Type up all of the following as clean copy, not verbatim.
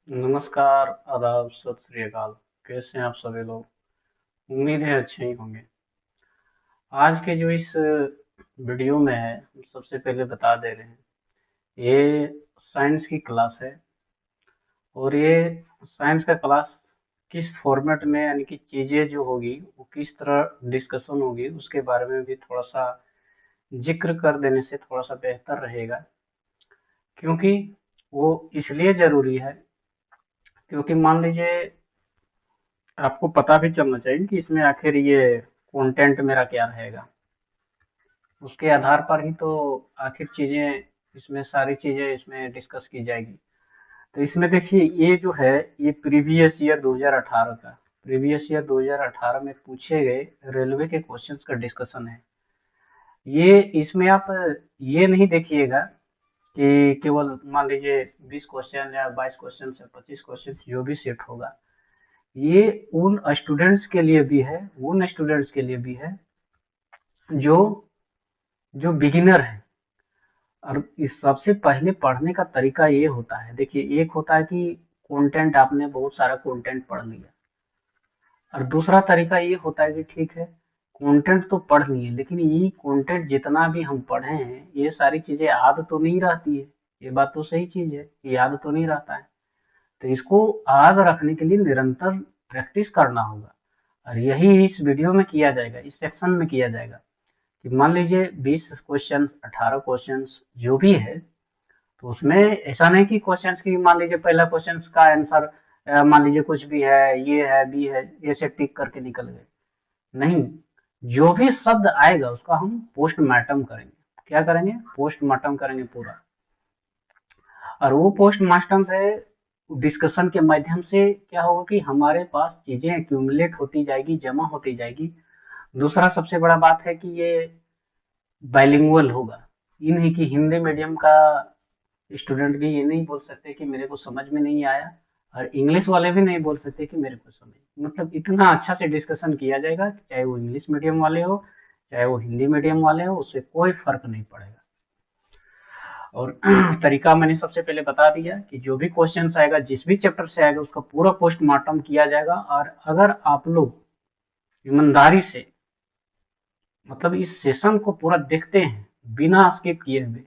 नमस्कार, आदाब, सत श्री अकाल। कैसे हैं आप सभी लोग? उम्मीद है अच्छे ही होंगे। आज के जो इस वीडियो में है, हम सबसे पहले बता दे रहे हैं, ये साइंस की क्लास है। और ये साइंस का क्लास किस फॉर्मेट में, यानी कि चीज़ें जो होगी वो किस तरह डिस्कशन होगी, उसके बारे में भी थोड़ा सा जिक्र कर देने से थोड़ा सा बेहतर रहेगा। क्योंकि वो इसलिए ज़रूरी है, क्योंकि मान लीजिए आपको पता भी चलना चाहिए कि इसमें आखिर ये कंटेंट मेरा क्या रहेगा। उसके आधार पर ही तो आखिर चीजें, इसमें सारी चीजें इसमें डिस्कस की जाएगी। तो इसमें देखिए, ये जो है, ये प्रीवियस ईयर 2018 का, प्रीवियस ईयर 2018 में पूछे गए रेलवे के क्वेश्चंस का डिस्कशन है। ये इसमें आप ये नहीं देखिएगा कि केवल मान लीजिए 20 क्वेश्चन या 22 क्वेश्चन या 25 क्वेश्चन जो भी सेट होगा, ये उन स्टूडेंट्स के लिए भी है, उन स्टूडेंट्स के लिए भी है जो जो बिगिनर है। और इस सबसे पहले पढ़ने का तरीका ये होता है, देखिए, एक होता है कि कंटेंट, आपने बहुत सारा कंटेंट पढ़ लिया। और दूसरा तरीका ये होता है कि ठीक है, कंटेंट तो पढ़ लिए, लेकिन ये कंटेंट जितना भी हम पढ़े हैं, ये सारी चीजें याद तो नहीं रहती है। ये बात तो सही चीज है, याद तो नहीं रहता है। तो इसको याद रखने के लिए निरंतर प्रैक्टिस करना होगा। और यही इस वीडियो में किया जाएगा, इस सेक्शन में किया जाएगा। कि मान लीजिए 20 क्वेश्चन, 18 क्वेश्चन जो भी है, तो उसमें ऐसा नहीं कि क्वेश्चंस की मान लीजिए पहला क्वेश्चन का आंसर मान लीजिए कुछ भी है, ये है, बी है, ऐसे टिक करके निकल गए। नहीं, जो भी शब्द आएगा उसका हम पोस्टमार्टम करेंगे। क्या करेंगे? पोस्टमार्टम करेंगे पूरा। और वो पोस्टमार्टम से डिस्कशन के माध्यम से क्या होगा कि हमारे पास चीजें एक्यूमुलेट होती जाएगी, जमा होती जाएगी। दूसरा सबसे बड़ा बात है कि ये बाइलिंगुअल होगा। ये नहीं कि हिंदी मीडियम का स्टूडेंट भी ये नहीं बोल सकते कि मेरे को समझ में नहीं आया, और इंग्लिश वाले भी नहीं बोल सकते कि मेरे को समझ, मतलब इतना अच्छा से डिस्कशन किया जाएगा कि चाहे वो इंग्लिश मीडियम वाले हो, चाहे वो हिंदी मीडियम वाले हो, उससे कोई फर्क नहीं पड़ेगा। और तरीका मैंने सबसे पहले बता दिया कि जो भी क्वेश्चन आएगा, जिस भी चैप्टर से आएगा, उसका पूरा पोस्टमार्टम किया जाएगा। और अगर आप लोग ईमानदारी से, मतलब इस सेशन को पूरा देखते हैं बिना स्किप किए हुए,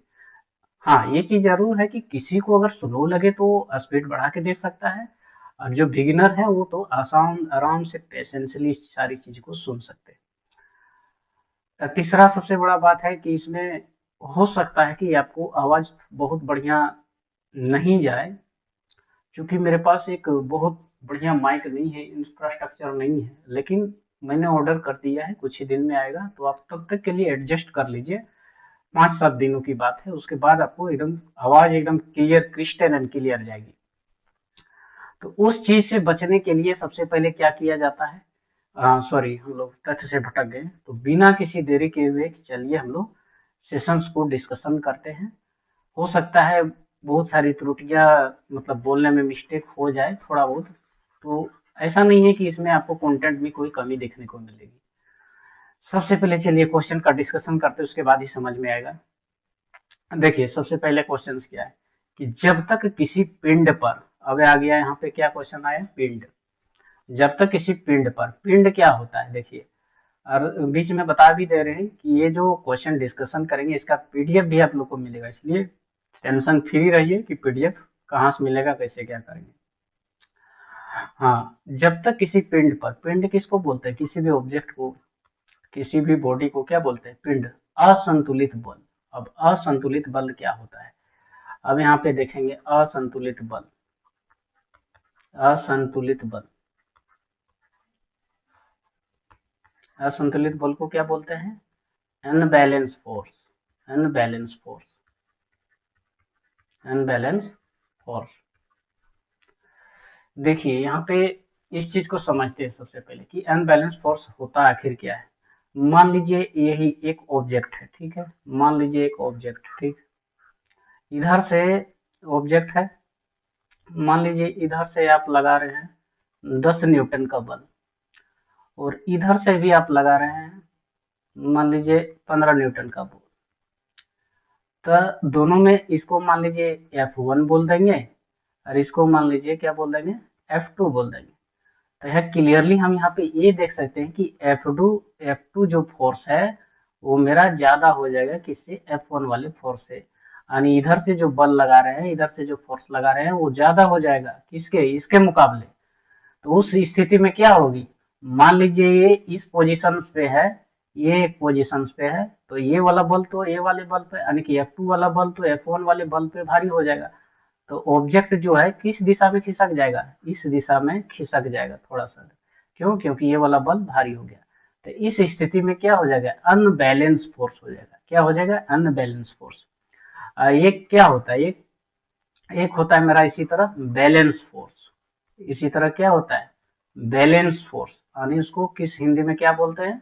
हाँ, ये चीज जरूर है कि किसी को अगर स्लो लगे तो स्पीड बढ़ा के देख सकता है। और जो बिगिनर है वो तो आसान, आराम से पेशेंसली सारी चीज को सुन सकते हैं। तीसरा सबसे बड़ा बात है कि इसमें हो सकता है कि आपको आवाज बहुत बढ़िया नहीं जाए, क्योंकि मेरे पास एक बहुत बढ़िया माइक नहीं है, इंफ्रास्ट्रक्चर नहीं है। लेकिन मैंने ऑर्डर कर दिया है, कुछ ही दिन में आएगा, तो आप तब तक के लिए एडजस्ट कर लीजिए। 5-7 दिनों की बात है, उसके बाद आपको एकदम आवाज एकदम क्लियर, क्रिस्टल एंड क्लियर जाएगी। तो उस चीज से बचने के लिए सबसे पहले क्या किया जाता है, सॉरी, हम लोग तथ्य से भटक गए। तो बिना किसी देरी के हुए चलिए हम लोग सेशंस को डिस्कशन करते हैं। हो सकता है बहुत सारी त्रुटियां, मतलब बोलने में मिस्टेक हो जाए थोड़ा बहुत। तो ऐसा नहीं है कि इसमें आपको कंटेंट में कोई कमी देखने को मिलेगी। सबसे पहले चलिए क्वेश्चन का डिस्कशन करते हैं, उसके बाद ही समझ में आएगा। देखिए, सबसे पहले क्वेश्चन क्या है कि जब तक किसी पिंड पर, अब आ गया यहाँ पे क्या क्वेश्चन आया, पिंड। जब तक किसी पिंड पर, पिंड क्या होता है देखिए, और बीच में बता भी दे रहे हैं कि ये जो क्वेश्चन डिस्कशन करेंगे इसका पीडीएफ भी आप लोग को मिलेगा, इसलिए टेंशन फ्री रहिए कि पीडीएफ कहाँ से मिलेगा, कैसे क्या करेंगे। हाँ, जब तक किसी पिंड पर, पिंड किसको बोलते हैं, किसी भी ऑब्जेक्ट को, किसी भी बॉडी को क्या बोलते हैं, पिंड, असंतुलित बल। अब असंतुलित बल क्या होता है, अब यहाँ पे देखेंगे असंतुलित बल। असंतुलित बल, असंतुलित बल को क्या बोलते हैं, unbalance force. Unbalance force, unbalance force. देखिए यहाँ पे इस चीज को समझते हैं सबसे पहले कि अनबैलेंस फोर्स होता आखिर क्या है। मान लीजिए यही एक ऑब्जेक्ट है, ठीक है, मान लीजिए एक ऑब्जेक्ट, ठीक, इधर से ऑब्जेक्ट है, मान लीजिए इधर से आप लगा रहे हैं 10 न्यूटन का बल, और इधर से भी आप लगा रहे हैं मान लीजिए 15 न्यूटन का बल। तो दोनों में इसको मान लीजिए F1 बोल देंगे, और इसको मान लीजिए क्या बोल देंगे, F2 बोल देंगे। तो यह क्लियरली हम यहाँ पे ये देख सकते हैं कि F2 जो फोर्स है वो मेरा ज्यादा हो जाएगा किससे, F1 वाले फोर्स से। यानी इधर से जो बल लगा रहे हैं, इधर से जो फोर्स लगा रहे हैं वो ज्यादा हो जाएगा किसके, इसके मुकाबले। तो उस स्थिति में क्या होगी, मान लीजिए ये इस पोजीशन पे है, ये एक पोजीशन पे है, तो ये वाला बल तो ये वाले बल पे यानी कि F2 वाला बल तो F1 वाले बल पे भारी हो जाएगा। तो ऑब्जेक्ट जो है किस दिशा में खिसक जाएगा, इस दिशा में खिसक जाएगा थोड़ा सा। क्यों, क्योंकि ये वाला बल भारी हो गया। तो इस स्थिति में क्या हो जाएगा, अनबैलेंस फोर्स हो जाएगा। क्या हो जाएगा, अनबैलेंस फोर्स। ये क्या होता है, एक होता है मेरा इसी तरह बैलेंस फोर्स, इसी तरह क्या होता है, बैलेंस फोर्स। यानी उसको किस हिंदी में क्या बोलते हैं,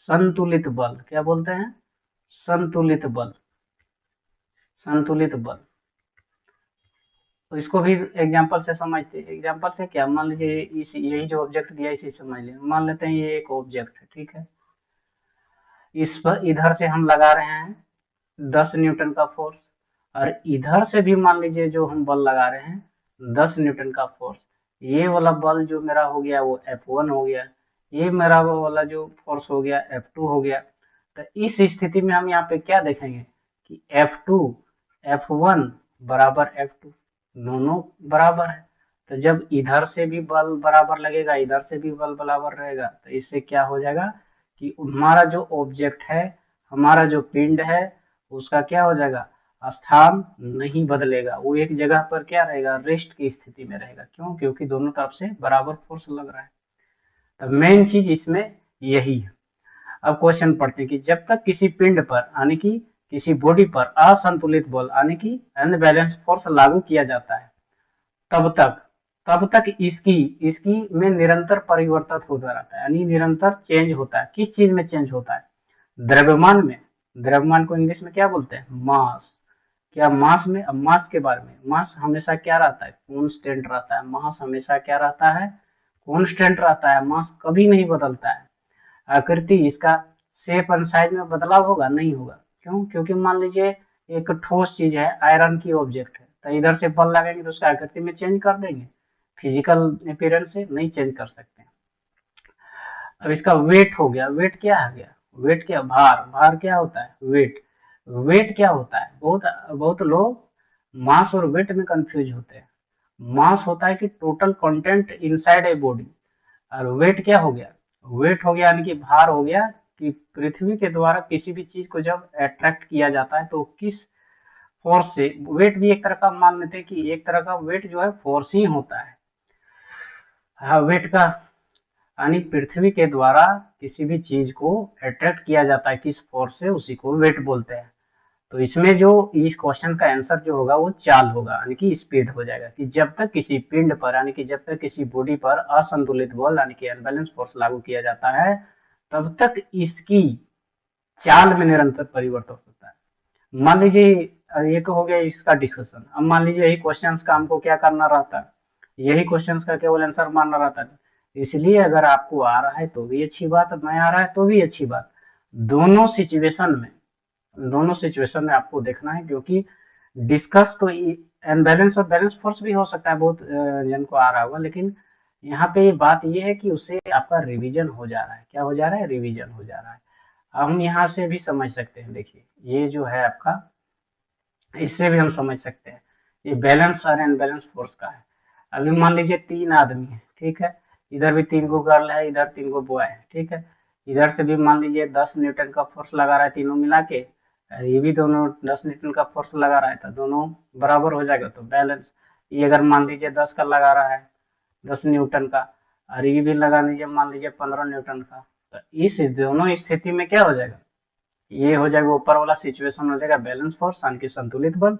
संतुलित बल। क्या बोलते हैं, संतुलित बल, संतुलित बल। तो इसको भी एग्जांपल से समझते हैं। एग्जांपल से क्या, मान लीजिए इस यही जो ऑब्जेक्ट दिया है इसी समझ लें। मान लेते हैं ये एक ऑब्जेक्ट है, ठीक है। इस पर इधर से हम लगा रहे हैं 10 न्यूटन का फोर्स, और इधर से भी मान लीजिए जो हम बल लगा रहे हैं 10 न्यूटन का फोर्स। ये वाला बल जो मेरा हो गया वो F1 हो गया, ये मेरा वो वाला जो फोर्स हो गया F2 हो गया। तो इस स्थिति में हम यहाँ पे क्या देखेंगे कि F2 F1 बराबर F2, दोनों बराबर है। तो जब इधर से भी बल बराबर लगेगा, इधर से भी बल बराबर रहेगा, तो इससे क्या हो जाएगा कि हमारा जो ऑब्जेक्ट है, हमारा जो पिंड है, उसका क्या हो जाएगा, स्थान नहीं बदलेगा। वो एक जगह पर क्या रहेगा, रेस्ट की स्थिति में रहेगा। क्यों, क्योंकि दोनों तरफ से बराबर फोर्स लग रहा है। तो मेन चीज इसमें यही है। अब क्वेश्चन पढ़ते हैं कि जब तक किसी पिंड पर यानी कि किसी बॉडी पर असंतुलित बल यानी कि अनबैलेंस फोर्स लागू किया जाता है, तब तक इसकी इसकी में निरंतर परिवर्तन होता रहता है। यानी निरंतर चेंज होता है। किस चीज में चेंज होता है, द्रव्यमान में। द्रव्यमान को इंग्लिश में क्या बोलते हैं, मास। क्या मास में, अब मास के बारे में, मास हमेशा क्या रहता है, कांस्टेंट रहता है। मास हमेशा क्या रहता है, कांस्टेंट रहता है। मास कभी नहीं बदलता है। आकृति इसका शेप एंड साइज में बदलाव होगा, नहीं होगा। क्यों, क्योंकि मान लीजिए एक ठोस चीज है, आयरन की ऑब्जेक्ट है, तो इधर से बल लगेंगे तो उसका आकृति में चेंज कर देंगे, फिजिकल अपीयरेंस से नहीं चेंज कर सकते। अब इसका वेट हो गया, वेट क्या आ गया, वेट क्या, भार। भार क्या होता है, वेट। वेट क्या होता है, बहुत बहुत लोग मास और वेट में कंफ्यूज होते हैं। मास होता है कि total content inside a body, और वेट क्या हो गया, वेट हो गया यानी कि भार हो गया कि पृथ्वी के द्वारा किसी भी चीज को जब अट्रैक्ट किया जाता है तो किस फोर्स से। वेट भी एक तरह का मान लेते हैं कि एक तरह का वेट जो है फोर्स ही होता है। हाँ, वेट का यानी पृथ्वी के द्वारा किसी भी चीज को अट्रैक्ट किया जाता है किस फोर्स से, उसी को वेट बोलते हैं। तो इसमें जो इस क्वेश्चन का आंसर जो होगा वो चाल होगा, यानी कि स्पीड हो जाएगा। कि जब तक किसी पिंड पर यानी कि जब तक किसी बॉडी पर असंतुलित बल यानी कि अनबैलेंस फोर्स लागू किया जाता है, तब तक इसकी चाल में निरंतर परिवर्तन होता है। मान लीजिए ये तो हो गया इसका डिस्कशन। अब मान लीजिए यही क्वेश्चंस का हमको क्या करना रहता है, यही क्वेश्चंस का केवल आंसर मानना रहता है। इसलिए अगर आपको आ रहा है तो भी अच्छी बात, नहीं आ रहा है तो भी अच्छी बात। दोनों सिचुएशन में, दोनों सिचुएशन में आपको देखना है। क्योंकि डिस्कस तो अनबैलेंस और बैलेंस फोर्स भी हो सकता है, बहुत जन को आ रहा होगा, लेकिन यहाँ पे ये बात ये है कि उससे आपका रिवीजन हो जा रहा है। क्या हो जा रहा है, रिवीजन हो जा रहा है। हम यहाँ से भी समझ सकते हैं, देखिए ये जो है आपका, इससे भी हम समझ सकते हैं ये बैलेंस और अनबैलेंस फोर्स का है। अभी मान लीजिए 3 आदमी है, ठीक है। इधर भी 3 गो गर्ल है, इधर 3 गो बॉय है, ठीक है। इधर से भी मान लीजिए 10 न्यूटन का फोर्स लगा रहा है तीनों मिला के, ये भी दोनों 10 न्यूटन का फोर्स लगा रहा है, तो दोनों बराबर हो जाएगा, तो बैलेंस। ये अगर मान लीजिए 10 का लगा रहा है, 10 न्यूटन का, और ये भी लगा लीजिए मान लीजिए 15 न्यूटन का, तो इस दोनों स्थिति में क्या हो जाएगा, ये हो जाएगा ऊपर वाला सिचुएशन हो जाएगा बैलेंस फोर्स यानी कि संतुलित बल,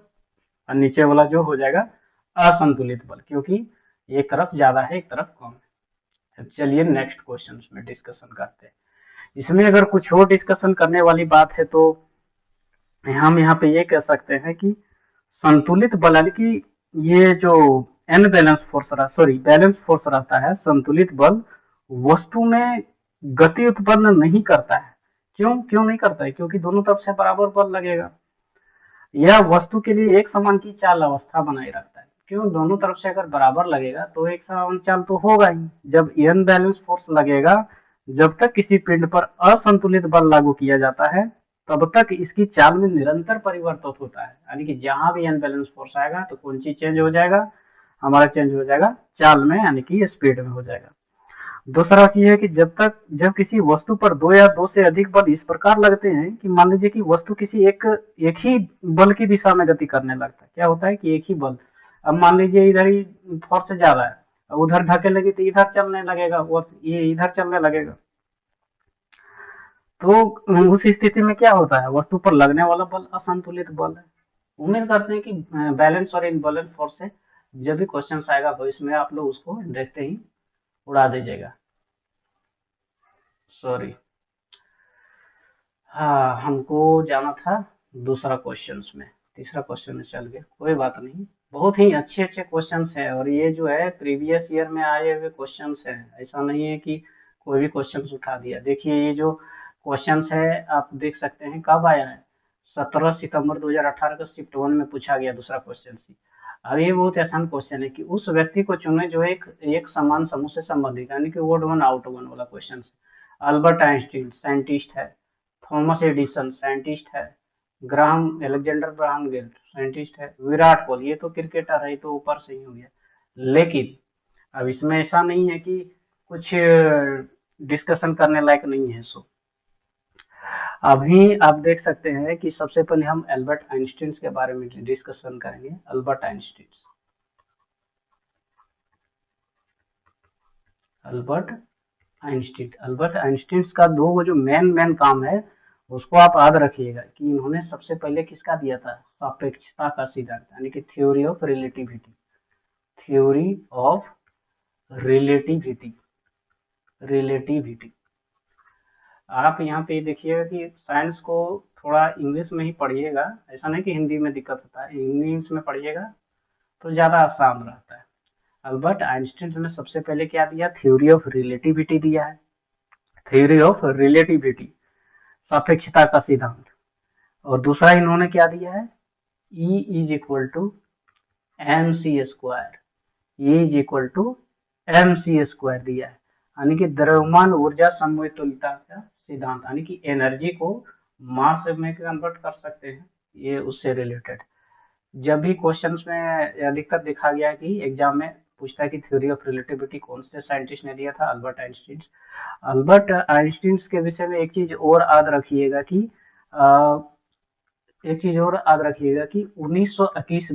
और नीचे वाला जो हो जाएगा असंतुलित बल, क्योंकि एक तरफ ज्यादा है एक तरफ कम है। चलिए नेक्स्ट क्वेश्चन में डिस्कशन करते हैं। इसमें अगर कुछ और डिस्कशन करने वाली बात है तो हम यहाँ पे ये कह सकते हैं कि संतुलित बल यानी कि ये जो अनबैलेंस फोर्स रहा, सॉरी बैलेंस फोर्स रहता है, संतुलित बल वस्तु में गति उत्पन्न नहीं करता है। क्यों, क्यों नहीं करता है, क्योंकि दोनों तरफ से बराबर बल लगेगा। यह वस्तु के लिए एक समान की चाल अवस्था बनाए रखता है। क्यों, दोनों तरफ से अगर बराबर लगेगा तो एक समान चाल तो होगा ही। जब अनबैलेंस फोर्स लगेगा, जब तक किसी पिंड पर असंतुलित बल लागू किया जाता है, तब तक इसकी चाल में निरंतर परिवर्तन होता है। यानी कि जहां भी अनबैलेंस फोर्स आएगा तो कौन चीज चेंज हो जाएगा, हमारा चेंज हो जाएगा चाल में, यानी कि स्पीड में हो जाएगा। दूसरा चीज है कि जब किसी वस्तु पर दो या दो से अधिक बल इस प्रकार लगते हैं कि मान लीजिए कि वस्तु किसी एक ही बल की दिशा में गति करने लगता है। क्या होता है कि एक ही बल, अब मान लीजिए इधर ही फोर्स जा रहा है, उधर धकेलेगी तो इधर चलने लगेगा, और ये इधर चलने लगेगा। तो उस स्थिति में क्या होता है, वस्तु पर लगने वाला बल असंतुलित बल है। उम्मीद करते हैं कि बैलेंस और इनबैलेंस फोर्स से जब भी क्वेश्चन आएगा भविष्य में आप लोग उसको देखते ही उड़ा दीजिएगा। सॉरी, हाँ हमको जाना था दूसरा क्वेश्चन में, तीसरा क्वेश्चन में चल गया, कोई बात नहीं। बहुत ही अच्छे अच्छे क्वेश्चंस हैं, और ये जो है प्रीवियस ईयर में आए हुए क्वेश्चंस हैं, ऐसा नहीं है कि कोई भी क्वेश्चंस उठा दिया। देखिए ये जो क्वेश्चंस है आप देख सकते हैं कब आया है, 17 सितंबर 2018 का शिफ्ट 1 में पूछा गया दूसरा क्वेश्चन सी। अब ये बहुत आसान क्वेश्चन है कि उस व्यक्ति को चुने जो एक समान समूह से संबंधित, यानी कि ओड वन आउट वन वाला क्वेश्चन। अल्बर्ट आइंस्टीन साइंटिस्ट है, थॉमस एडिसन साइंटिस्ट है, Graham Alexander Graham Bell scientist है, विराट कोहली, ये तो क्रिकेटर है, तो ऊपर से ही हो गया। लेकिन अब इसमें ऐसा नहीं है कि कुछ डिस्कशन करने लायक नहीं है। सो अभी आप देख सकते हैं कि सबसे पहले हम अल्बर्ट आइंस्टीन के बारे में डिस्कशन करेंगे। अल्बर्ट आइंस्टीन का दो जो मेन काम है उसको आप याद रखिएगा कि इन्होंने सबसे पहले किसका दिया था, सापेक्षता का सिद्धांत, यानी कि theory of relativity. Theory of relativity relativity आप यहाँ पे देखिएगा कि साइंस को थोड़ा इंग्लिश में ही पढ़िएगा, ऐसा नहीं कि हिंदी में दिक्कत होता है, इंग्लिश में पढ़िएगा तो ज्यादा आसान रहता है। अल्बर्ट आइंस्टीन ने सबसे पहले क्या दिया, थ्योरी ऑफ रिलेटिविटी दिया है। थ्योरी ऑफ रिलेटिविटी, सापेक्षता का सिद्धांत। और दूसरा इन्होंने क्या दिया है, E is equal to M C square. E is equal to M C square दिया है, यानी कि द्रव्यमान ऊर्जा समतुल्यता का सिद्धांत, यानी कि एनर्जी को मास में कन्वर्ट कर सकते हैं, ये उससे रिलेटेड। जब भी क्वेश्चंस में अधिकतर देखा गया है कि एग्जाम में पूछता है कि थ्योरी ऑफ रिलेटिविटी कौन से साइंटिस्ट ने दिया था, अल्बर्ट आइंस्टीन। अल्बर्ट आइंस्टीन के विषय में एक चीज और याद रखिएगा कि एक चीज और याद रखिएगा कि 1921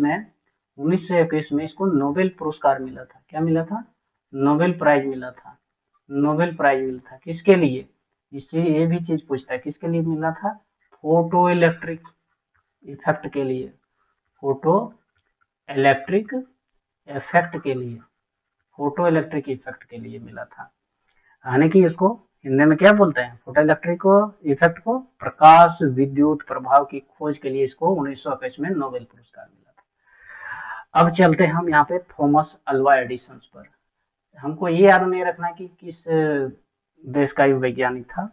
में इसको नोबेल पुरस्कार मिला था। क्या मिला था, नोबेल प्राइज मिला था। नोबेल प्राइज मिला था किसके लिए, इससे ये भी चीज पूछता है किसके लिए मिला था, फोटो इलेक्ट्रिक इफेक्ट के लिए, फोटो इलेक्ट्रिक इफेक्ट के लिए, फोटो इलेक्ट्रिक इफेक्ट के लिए मिला था। यानी कि इसको हिंदी में क्या बोलते हैं, फोटो इलेक्ट्रिक इफेक्ट को, प्रकाश विद्युत प्रभाव की खोज के लिए इसको 1921 में नोबेल पुरस्कार मिला था। अब चलते हैं हम यहाँ पे थॉमस अल्वा एडिसन पर। हमको ये याद नहीं रखना कि किस देश का वैज्ञानिक था।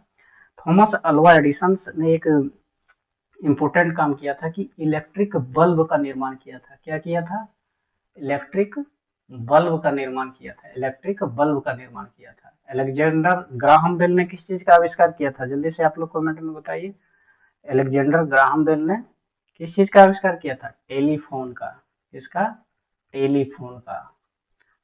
थॉमस अल्वा एडिसन ने एक इम्पोर्टेंट काम किया था कि इलेक्ट्रिक बल्ब का निर्माण किया था। क्या किया था, इलेक्ट्रिक बल्ब का निर्माण किया था, इलेक्ट्रिक बल्ब का निर्माण किया था। अलेक्जेंडर ग्राहम बेल ने किस चीज का आविष्कार किया था, जल्दी से आप लोग कमेंट में बताइए। अलेक्जेंडर ग्राहम बेल ने किस चीज का आविष्कार किया था, टेलीफोन का। किसका, टेलीफोन का।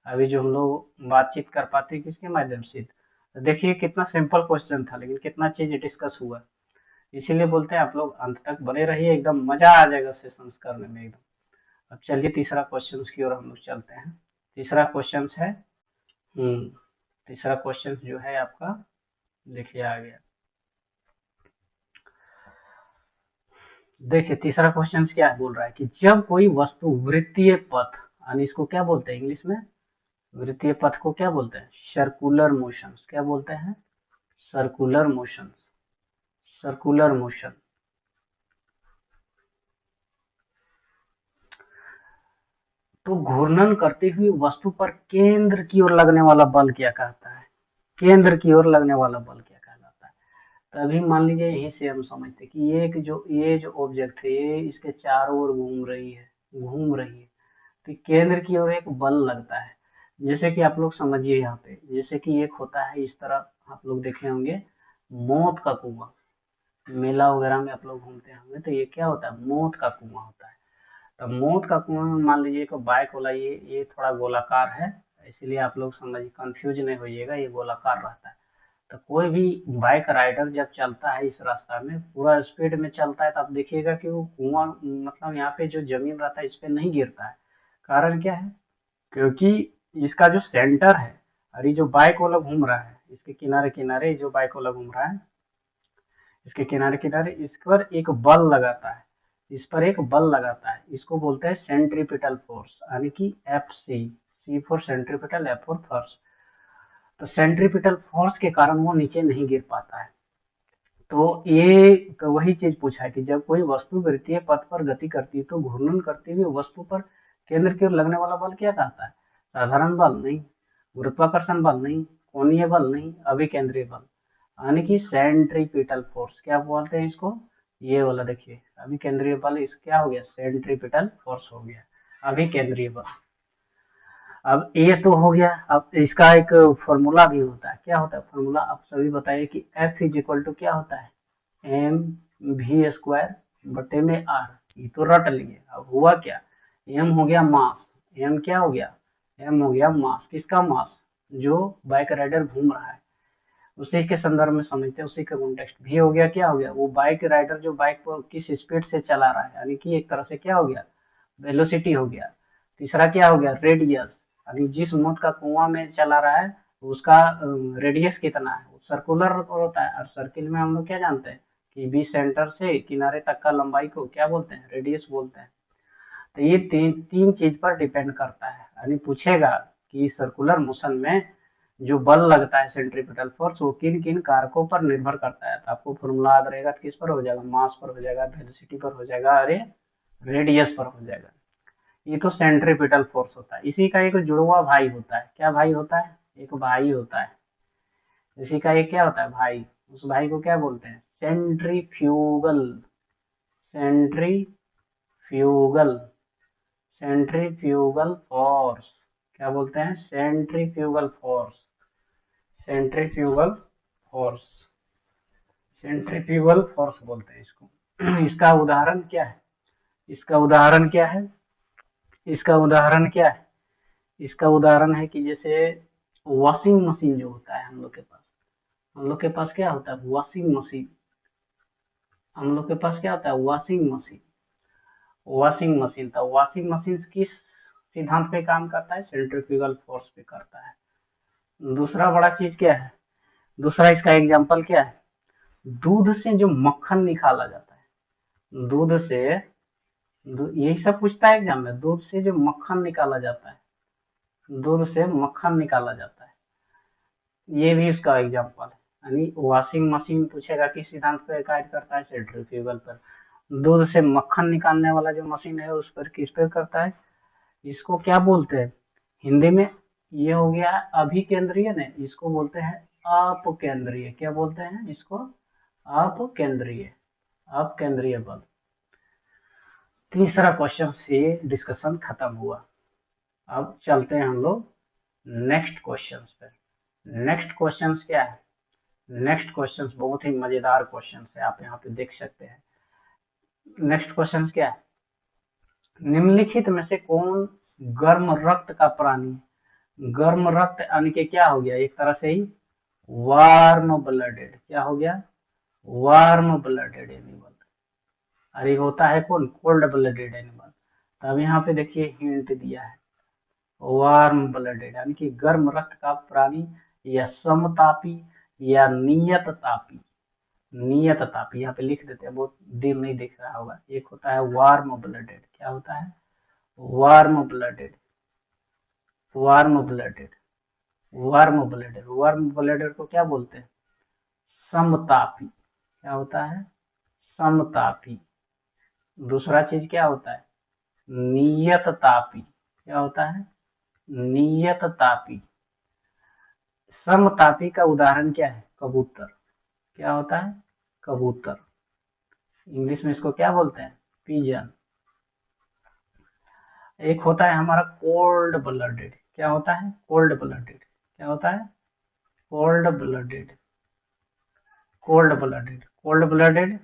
अभी जो हम लोग बातचीत कर पाते हैं किसके माध्यम से, तो देखिए कितना सिंपल क्वेश्चन था लेकिन कितना चीज डिस्कस हुआ। इसीलिए बोलते हैं आप लोग अंत तक बने रहिए, एकदम मजा आ जाएगा सेशन करने में एकदम। अब चलिए तीसरा क्वेश्चन की ओर हम लोग चलते हैं। तीसरा क्वेश्चन है, तीसरा क्वेश्चन जो है आपका, देखिए आ गया। देखिए तीसरा क्वेश्चन क्या बोल रहा है कि जब कोई वस्तु वृत्तीय पथ, यानी इसको क्या बोलते हैं इंग्लिश में, वृत्तीय पथ को क्या बोलते हैं, सर्कुलर मोशन। क्या बोलते हैं, सर्कुलर मोशन। सर्कुलर मोशन तो घूर्णन करती हुई वस्तु पर केंद्र की ओर लगने वाला बल क्या कहता है, केंद्र की ओर लगने वाला बल क्या कहलाता है। तभी मान लीजिए यहीं से हम समझते कि ये जो ऑब्जेक्ट है ये इसके चारों ओर घूम रही है, घूम रही है, तो केंद्र की ओर एक बल लगता है। जैसे कि आप लोग समझिए यहाँ पे, जैसे कि एक होता है इस तरह, आप लोग देखे होंगे मौत का कुआं, मेला वगैरह में आप लोग घूमते होंगे तो ये क्या होता है, मौत का कुआं होता है। तो मौत का कुआं में मान लीजिए कि बाइक वाला ये थोड़ा गोलाकार है, इसलिए आप लोग समझिए, कंफ्यूज नहीं होइएगा, ये गोलाकार रहता है। तो कोई भी बाइक राइडर जब चलता है इस रास्ता में पूरा स्पीड में चलता है, तो आप देखिएगा कि वो कुआं मतलब यहाँ पे जो जमीन रहता है इस पे नहीं गिरता है। कारण क्या है, क्योंकि इसका जो सेंटर है, और ये जो बाइक वाला घूम रहा है इसके किनारे किनारे, जो बाइक वाला घूम रहा है इसके किनारे किनारे, इस पर एक बल लगाता है, इस पर एक बल लगाता है, इसको बोलते हैं सेंट्रीपिटल फोर्स, यानी कि F C. C for centripetal, F for force. तो सेंट्रीपिटल फोर्स के कारण वो नीचे नहीं गिर पाता है। तो ये तो वही चीज पूछा है कि जब कोई वस्तु वृत्तीय पथ पर गति करती है तो घूर्णन करती हुई वस्तु पर केंद्र की ओर लगने वाला बल क्या कहता है, साधारण बल नहीं, गुरुत्वाकर्षण बल नहीं, कोणीय बल नहीं, अभिकेंद्रीय बल, यानी कि सेंट्रीपिटल फोर्स। क्या बोलते हैं इसको, ये वाला देखिए, अभिकेंद्रीय बल इस क्या हो गया, सेंट्रीपिटल फोर्स हो गया, अभिकेंद्रीय बल। अब ये तो हो गया। अब इसका एक फॉर्मूला भी होता है, क्या होता है फॉर्मूला, आप सभी बताइए कि F इज इक्वल टू क्या होता है, एम वी स्क्वायर बटे में आर। ये तो रट लिए। अब हुआ क्या, एम हो गया मास, एम क्या हो गया, एम हो गया मास, किसका मास, जो बाइक राइडर घूम रहा है उसी के संदर्भ में समझते हैं, उसी का कॉन्टेक्स्ट। भी हो गया, क्या हो गया, वो बाइक राइडर जो बाइक को किस स्पीड से चला रहा है, यानी कि एक तरह से क्या हो गया, वेलोसिटी हो गया। तीसरा क्या हो गया, रेडियस, यानी जिस मौत का कुआं में चला रहा है उसका रेडियस कितना है, सर्कुलर होता है, और सर्किल में हम लोग क्या जानते हैं कि बी सेंटर से किनारे तक का लंबाई को क्या बोलते हैं, रेडियस बोलते हैं। तो ये तीन तीन चीज पर डिपेंड करता है, यानी पूछेगा कि सर्कुलर मोशन में जो बल लगता है सेंट्रीपिटल फोर्स वो किन किन कारकों पर निर्भर करता है, तो आपको फॉर्मूला याद रहेगा, किस पर हो जाएगा, मास पर हो जाएगा, वेलोसिटी पर हो जाएगा, अरे रेडियस पर हो जाएगा। ये तो सेंट्रीपिटल फोर्स होता है। इसी का एक जुड़वा भाई होता है, क्या भाई होता है, एक भाई होता है, इसी का एक क्या होता है भाई, उस भाई को क्या बोलते हैं, सेंट्रीफ्यूगल, सेंट्रीफ्यूगल, सेंट्रीफ्यूगल फोर्स। क्या बोलते हैं, centrifugal force, centrifugal force, centrifugal force बोलते हैं इसको। इसका उदाहरण क्या है, इसका उदाहरण क्या है, इसका उदाहरण क्या है, इसका उदाहरण है कि जैसे वॉशिंग मशीन जो होता है हम लोग के पास, हम लोग के पास क्या होता है, वॉशिंग मशीन, हम लोग के पास क्या होता है, वॉशिंग मशीन, वॉशिंग मशीन। तो वॉशिंग मशीन किस सिद्धांत पे काम करता है, सेंट्रीफ्यूगल फोर्स पे करता है। दूसरा बड़ा चीज क्या है, दूसरा इसका एग्जांपल क्या है, दूध से जो मक्खन निकाला जाता है, दूध से यही सब पूछता है एग्जाम में, दूध से जो मक्खन निकाला जाता है, दूध से मक्खन निकाला जाता है, ये भी इसका एग्जांपल है। यानी वॉशिंग मशीन पूछेगा किस सिद्धांत पर कार्य करता है, सेंट्रीफ्यूगल पर। दूध से मक्खन निकालने वाला जो मशीन है उस पर किस पर करता है, इसको क्या बोलते हैं हिंदी में, ये हो गया अभिकेंद्रीय ने, इसको बोलते हैं अपकेंद्रीय, क्या बोलते हैं इसको, अपकेंद्रीय, अपकेंद्रीय बल। तीसरा क्वेश्चन से डिस्कशन खत्म हुआ। अब चलते हैं हम लोग नेक्स्ट क्वेश्चन पे। नेक्स्ट क्वेश्चन क्या है, नेक्स्ट क्वेश्चन बहुत ही मजेदार क्वेश्चन है, आप यहाँ पे देख सकते हैं। नेक्स्ट क्वेश्चन क्या है, निम्नलिखित में से कौन गर्म रक्त का प्राणी है, गर्म रक्त यानी कि क्या हो गया, एक तरह से ही वार्म ब्लडेड, क्या हो गया, वार्म ब्लडेड एनिमल। और एक होता है कौन, कोल्ड ब्लडेड एनिमल। तो अब यहाँ पे देखिए हिंट दिया है, वार्म ब्लडेड यानी कि गर्म रक्त का प्राणी, या समतापी, या नियत तापी, नियत तापी यहाँ पे लिख देते हैं, बहुत देर नहीं दिख रहा होगा। एक होता है वार्म ब्लडेड, क्या होता है, warm blooded, warm blooded, warm blooded, warm blooded को क्या बोलते हैं, समतापी, क्या होता है, समतापी। दूसरा चीज क्या होता है, नियत तापी, क्या होता है, नियत तापी। समतापी का उदाहरण क्या है, कबूतर, क्या होता है, कबूतर, इंग्लिश में इसको क्या बोलते हैं, पिजन। एक होता है हमारा कोल्ड ब्लडेड। क्या होता है? Cold blooded. क्या होता है? Cold blooded. Cold blooded. Cold blooded.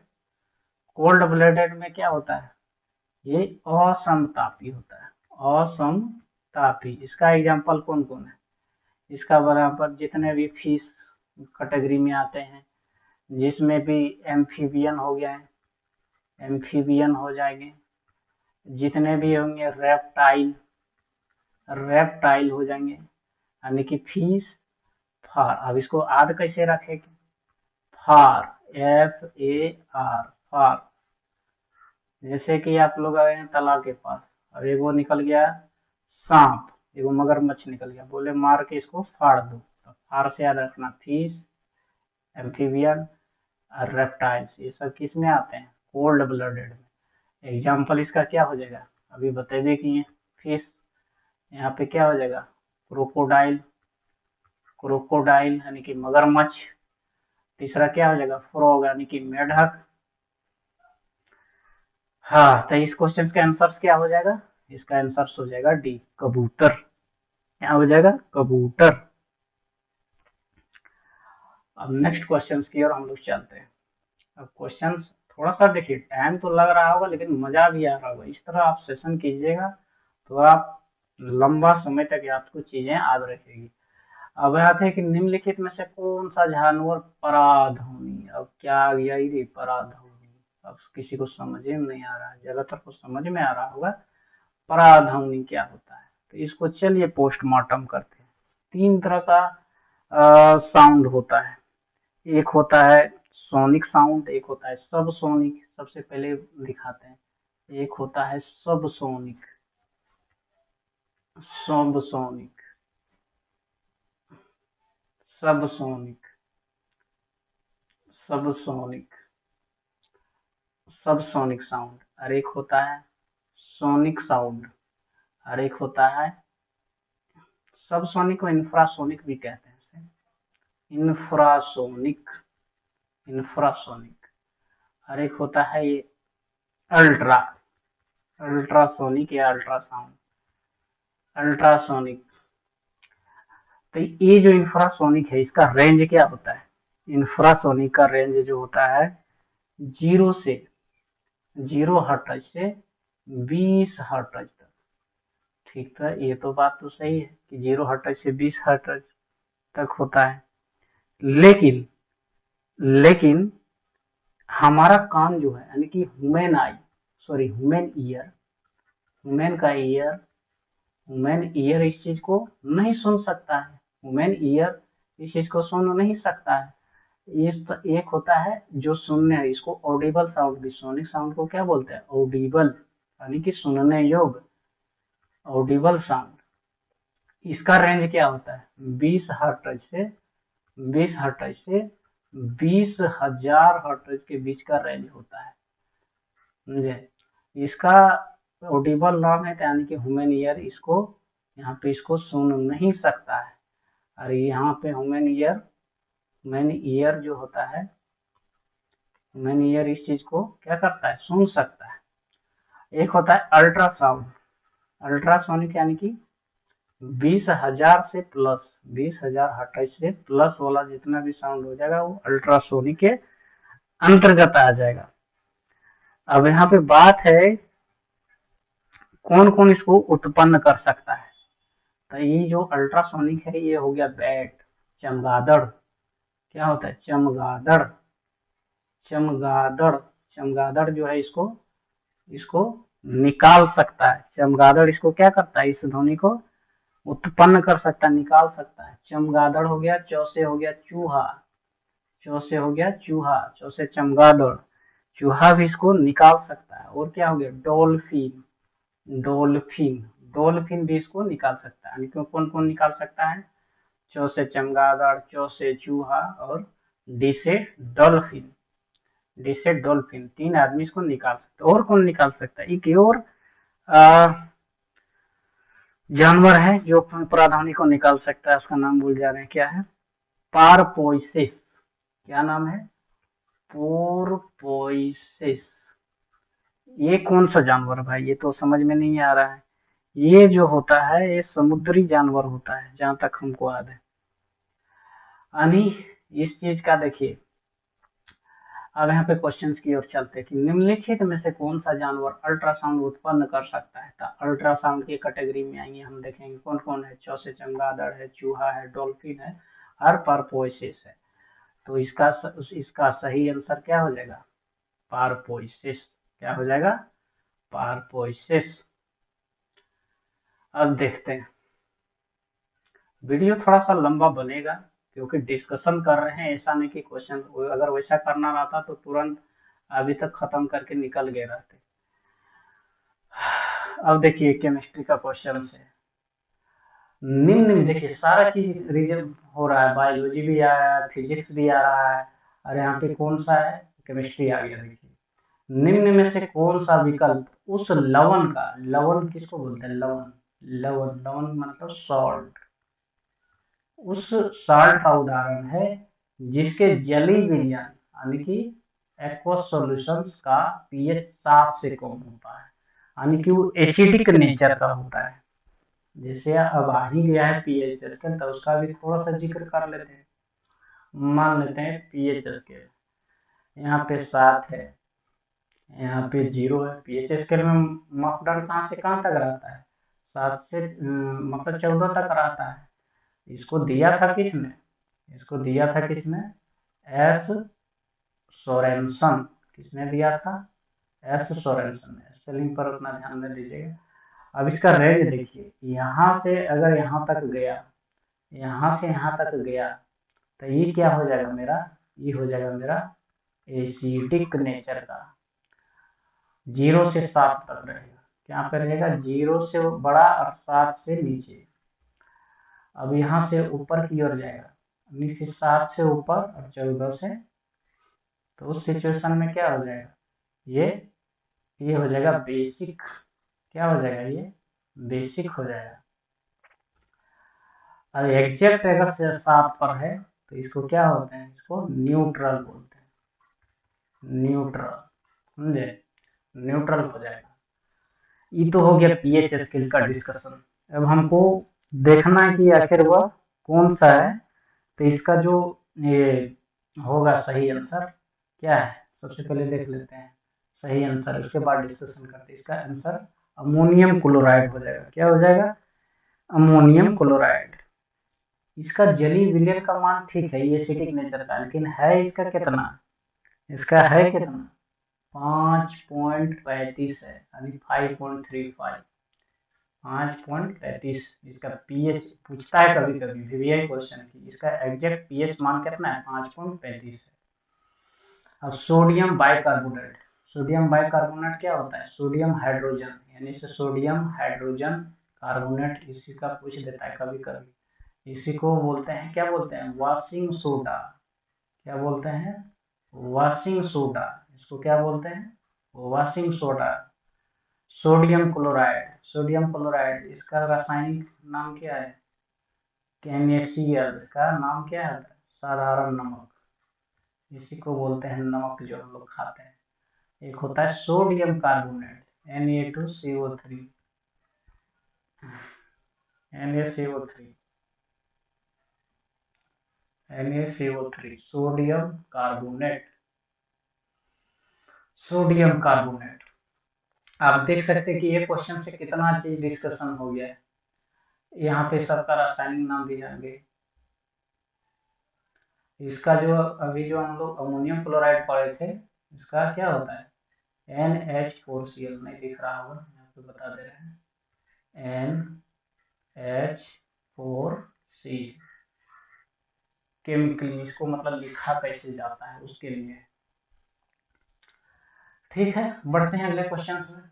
Cold blooded में क्या होता है? ये असमतापी होता है। असमतापी। इसका एग्जाम्पल कौन कौन है? इसका बराबर जितने भी फिश कैटेगरी में आते हैं, जिसमें भी एम्फीबियन हो गया है, एम्फीबियन हो जाएंगे, जितने भी होंगे रेप्टाइल, रेप्टाइल हो जाएंगे, यानी कि फिश फार। अब इसको आद कैसे रखेंगे? फार, FAR, फार। जैसे कि आप लोग आए हैं तालाब के पास, अब एक वो निकल गया सांप, एगो मगरमच्छ निकल गया, बोले मार के इसको फाड़ दो, तो फार से याद रखना फिश, एम्फीबियन और रेप्टाइल्स, ये सब किस में आते हैं? कोल्ड ब्लडेड में। एग्जाम्पल इसका क्या हो जाएगा? अभी बतेबे किए फिश, यहाँ पे क्या हो जाएगा? क्रोकोडाइल, क्रोकोडाइल यानी कि मगरमच्छ। तीसरा क्या हो जाएगा? फ्रॉग यानी कि मेढक। हाँ, तो इस क्वेश्चन का आंसर क्या हो जाएगा? इसका आंसर हो जाएगा डी, कबूतर। क्या हो जाएगा? कबूतर। अब नेक्स्ट क्वेश्चन की ओर हम लोग चलते हैं। अब क्वेश्चन थोड़ा सा देखिए, टाइम तो लग रहा होगा लेकिन मजा भी आ रहा होगा। इस तरह आप सेशन कीजिएगा तो आप लंबा समय तक आपको चीजें याद रखेगी। अब आते हैं कि निम्नलिखित में से कौन सा जानवर परागधानी। अब क्या आ गया ये परागधानी? अब किसी को समझ में नहीं आ रहा है, ज्यादातर को समझ में आ रहा होगा परागधानी क्या होता है। तो इसको चलिए पोस्टमार्टम करते हैं। तीन तरह का साउंड होता है। एक होता है सोनिक साउंड, एक होता है सब सोनिक। सबसे पहले दिखाते हैं, एक होता है सब सोनिक। सब सोनिक, सब सोनिक, सब सोनिक, सब सोनिक साउंड। और एक होता है सोनिक साउंड, और एक होता है सब सोनिक को इंफ्रासोनिक भी कहते हैं। Infrasonic, infrasonic. और एक होता है ये अल्ट्रा, अल्ट्रासोनिक या अल्ट्रासाउंड, अल्ट्रासोनिक। तो ये जो इंफ्रासोनिक है इसका रेंज क्या होता है? इंफ्रासोनिक का रेंज जो होता है 0 से 0 हर्ट्ज से 20 हर्ट्ज तक। ठीक है, ये तो बात तो सही है कि 0 हर्ट्ज से 20 हर्ट्ज तक होता है। लेकिन लेकिन हमारा कान जो है, यानी कि ह्यूमन आई, सॉरी ह्यूमन ईयर, ह्यूमन का ईयर, ह्यूमन ईयर इस चीज को नहीं सुन सकता है। ह्यूमन ईयर इस चीज को सुन नहीं सकता है। इस एक होता है जो सुनने, इसको ऑडिबल साउंड भी, सोनिक साउंड को क्या बोलते हैं? ऑडिबल, यानी कि सुनने योग्य, ऑडिबल साउंड। इसका रेंज क्या होता है? 20 हर्ट्ज से 20 हर्ट्ज से 20,000 हर्ट्ज के बीच का रेंज होता है। समझे? इसका ऑडिबल नाम है, यानी कि ह्यूमन ईयर इसको, यहाँ पे इसको सुन नहीं सकता है। और यहाँ पे ह्यूमन ईयर, ह्यूमन ईयर जो होता है, ह्यूमन ईयर इस चीज को क्या करता है? सुन सकता है। एक होता है अल्ट्रासाउंड, अल्ट्रासोनिक, यानी कि 20,000 से प्लस, 20,000 हर्ट्ज से प्लस वाला जितना भी साउंड हो जाएगा वो अल्ट्रासोनिक के अंतर्गत आ जाएगा। अब यहाँ पे बात है कौन कौन इसको उत्पन्न कर सकता है। तो ये जो अल्ट्रासोनिक है ये हो गया बैट, चमगादड़। क्या होता है? चमगादड़, चमगादड़। चमगादड़ जो है इसको इसको निकाल सकता है। चमगादड़ इसको क्या करता है? इस ध्वनि को उत्पन्न कर सकता है, निकाल सकता है। चमगादड़ हो गया। चौ से हो गया चूहा, चौ से हो गया चूहा, चौ से चमगादड़, चूहा भी इसको निकाल सकता है। और क्या हो गया? डॉल्फिन, डॉल्फिन, डॉल्फिन भी इसको निकाल सकता है। यानी कि कौन कौन निकाल सकता है? चौ से चमगादड़, चौ से चूहा और डी से डॉल्फिन, डी से डॉल्फिन। तीन आदमी इसको निकाल सकते हैं। और कौन निकाल सकता है? एक और जानवर है जो प्राधानी को निकाल सकता है, उसका नाम भूल जा रहे हैं, क्या है? पारपोइसिस। क्या नाम है? पोरपोइसिस। ये कौन सा जानवर है भाई? ये तो समझ में नहीं आ रहा है। ये जो होता है ये समुद्री जानवर होता है, जहां तक हमको याद है। यानी इस चीज का देखिए, अब यहाँ पे क्वेश्चंस की ओर चलते हैं कि निम्नलिखित में से कौन सा जानवर अल्ट्रासाउंड उत्पन्न कर सकता है। तो अल्ट्रासाउंड की कैटेगरी में आएंगे, हम देखेंगे कौन कौन है। चौसे चमगादड़ है, चूहा है, डॉल्फिन है और पारपोइसिस है। तो इसका सही आंसर क्या हो जाएगा? पारपोइसिस। क्या हो जाएगा? पारपोइसिस। अब देखते हैं, वीडियो थोड़ा सा लंबा बनेगा क्योंकि डिस्कशन कर रहे हैं, ऐसा नहीं कि क्वेश्चन, अगर वैसा करना रहता तो तुरंत अभी तक खत्म करके निकल गए रहते। अब देखिए केमिस्ट्री का क्वेश्चन है। निम्न में देखिए सारा चीज रीजन हो रहा है, बायोलॉजी भी आ रहा है, फिजिक्स भी आ रहा है, और यहाँ पे कौन सा है? केमिस्ट्री आ गया। देखिए, निम्न में से कौन सा विकल्प उस लवण का, लवण किसको बोलते हैं? लवण, लवण, लवण मतलब सॉल्ट, उस सॉल्ट का उदाहरण है जिसके जलीय विलयन यानी कि एक्वस सॉल्यूशंस का पीएच 7 से कम होता है, यानी कि वो एसिडिक नेचर का होता है। जैसे अब आ ही गया है पीएच स्केल, तो उसका भी थोड़ा सा जिक्र कर लेते हैं। मान लेते हैं पीएच स्केल, यहाँ पे 7 है, यहाँ पे 0 है। पीएच स्केल में मापदंड कहाँ से कहाँ तक रहता है? 7 से मतलब 14 तक रहता है। इसको दिया था किसने? इसको दिया था किसने? S Sorensen. किसने दिया था? एस सोरेनसन ने। स्पेलिंग पर उतना ध्यान न दीजिएगा। अब इसका रेंज देखिए, यहाँ से अगर यहाँ तक गया, यहाँ से यहाँ तक गया, तो ये क्या हो जाएगा मेरा? ये हो जाएगा मेरा एसिडिक नेचर का। 0 से 7 तक रहेगा। क्या पे रहेगा? 0 से बड़ा और 7 से नीचे। अब यहाँ से ऊपर की ओर जाएगा, नीचे 7 से ऊपर और 14 से, तो उस सिचुएशन में क्या हो जाएगा? ये हो जाएगा बेसिक। क्या हो जाएगा? ये बेसिक हो जाएगा। और एग्जैक्ट अगर से 7 पर है तो इसको क्या होते हैं? इसको न्यूट्रल बोलते हैं। न्यूट्रल, समझे? न्यूट्रल हो जाएगा। ये तो हो गया पीएच स्केल का डिस्कशन। अब हमको देखना है कि आखिर वह कौन सा है। तो इसका जो ये होगा सही आंसर क्या है, सबसे पहले देख लेते हैं सही आंसर, उसके बाद डिस्कशन करते हैं। इसका आंसर अमोनियम क्लोराइड हो जाएगा। क्या हो जाएगा? Ammonium chloride. इसका जलीय विलयन का मान ठीक है, ये एसिडिक नेचर का, लेकिन है इसका कितना? इसका है कितना? 5.35 है, यानी 5.35। 5.35 इसका पीएच पूछता है कभी कभी वीवीआई क्वेश्चन की, इसका एग्जैक्ट पीएच मान कितना है? 5.35 है। अब सोडियम बाइकार्बोनेट। सोडियम बाइकार्बोनेट क्या होता है? सोडियम हाइड्रोजन, यानी से सोडियम हाइड्रोजन कार्बोनेट, इसी का पूछ देता है कभी कभी। इसी को बोलते हैं, क्या बोलते हैं? Washing soda. क्या बोलते हैं? Washing soda. इसको क्या बोलते हैं? Washing soda. Sodium chloride. Sodium chloride इसका रासायनिक नाम क्या है? NaCl। इसका नाम क्या है? साधारण नमक। इसी को बोलते हैं नमक जो हम लोग खाते हैं। एक होता है sodium carbonate, Na2CO3। NaCO3, NaCO3 sodium carbonate. Sodium carbonate. आप देख सकते हैं कि ये क्वेश्चन से कितना चीज डिस्कशन हो गया है। यहाँ पे सबका रासायनिक नाम भी जान गए। इसका जो अभी जो हम लोग अमोनियम क्लोराइड पढ़े थे, इसका क्या होता है? NH4Cl। नहीं दिख रहा होगा, यहाँ पे बता दे रहे हैं। NH4C केमिकली, इसको मतलब लिखा कैसे जाता है उसके लिए। ठीक है, बढ़ते हैं अगले क्वेश्चन में।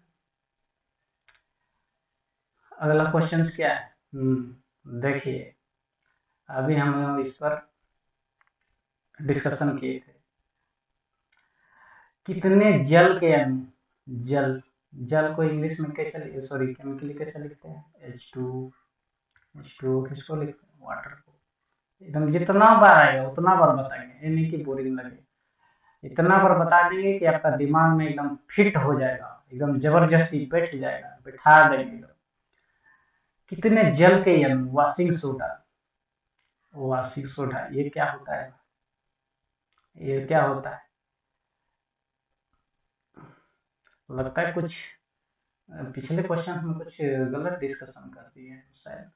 अगला क्वेश्चन क्या है? देखिए, अभी हम इस पर डिस्कशन किए थे। कितने जल के अणु, जल, जल को इंग्लिश में कैसे, सॉरी केमिकली कैसे लिखते हैं? H2 किसको लिखते हैं? वाटर को। एकदम जितना बार आएगा उतना बार बताएंगे, ये नहीं कि बोरिंग लगे। इतना बार बता देंगे कि आपका दिमाग में एकदम फिट हो जाएगा, एकदम जबरदस्ती बैठ जाएगा, बैठा देंगे। कितने जल के अणु, वॉशिंग सोडा, वॉशिंग सोडा ये क्या होता है, ये क्या होता है? लगता है कुछ पिछले क्वेश्चन में कुछ गलत डिस्कशन कर दिए हैं शायद,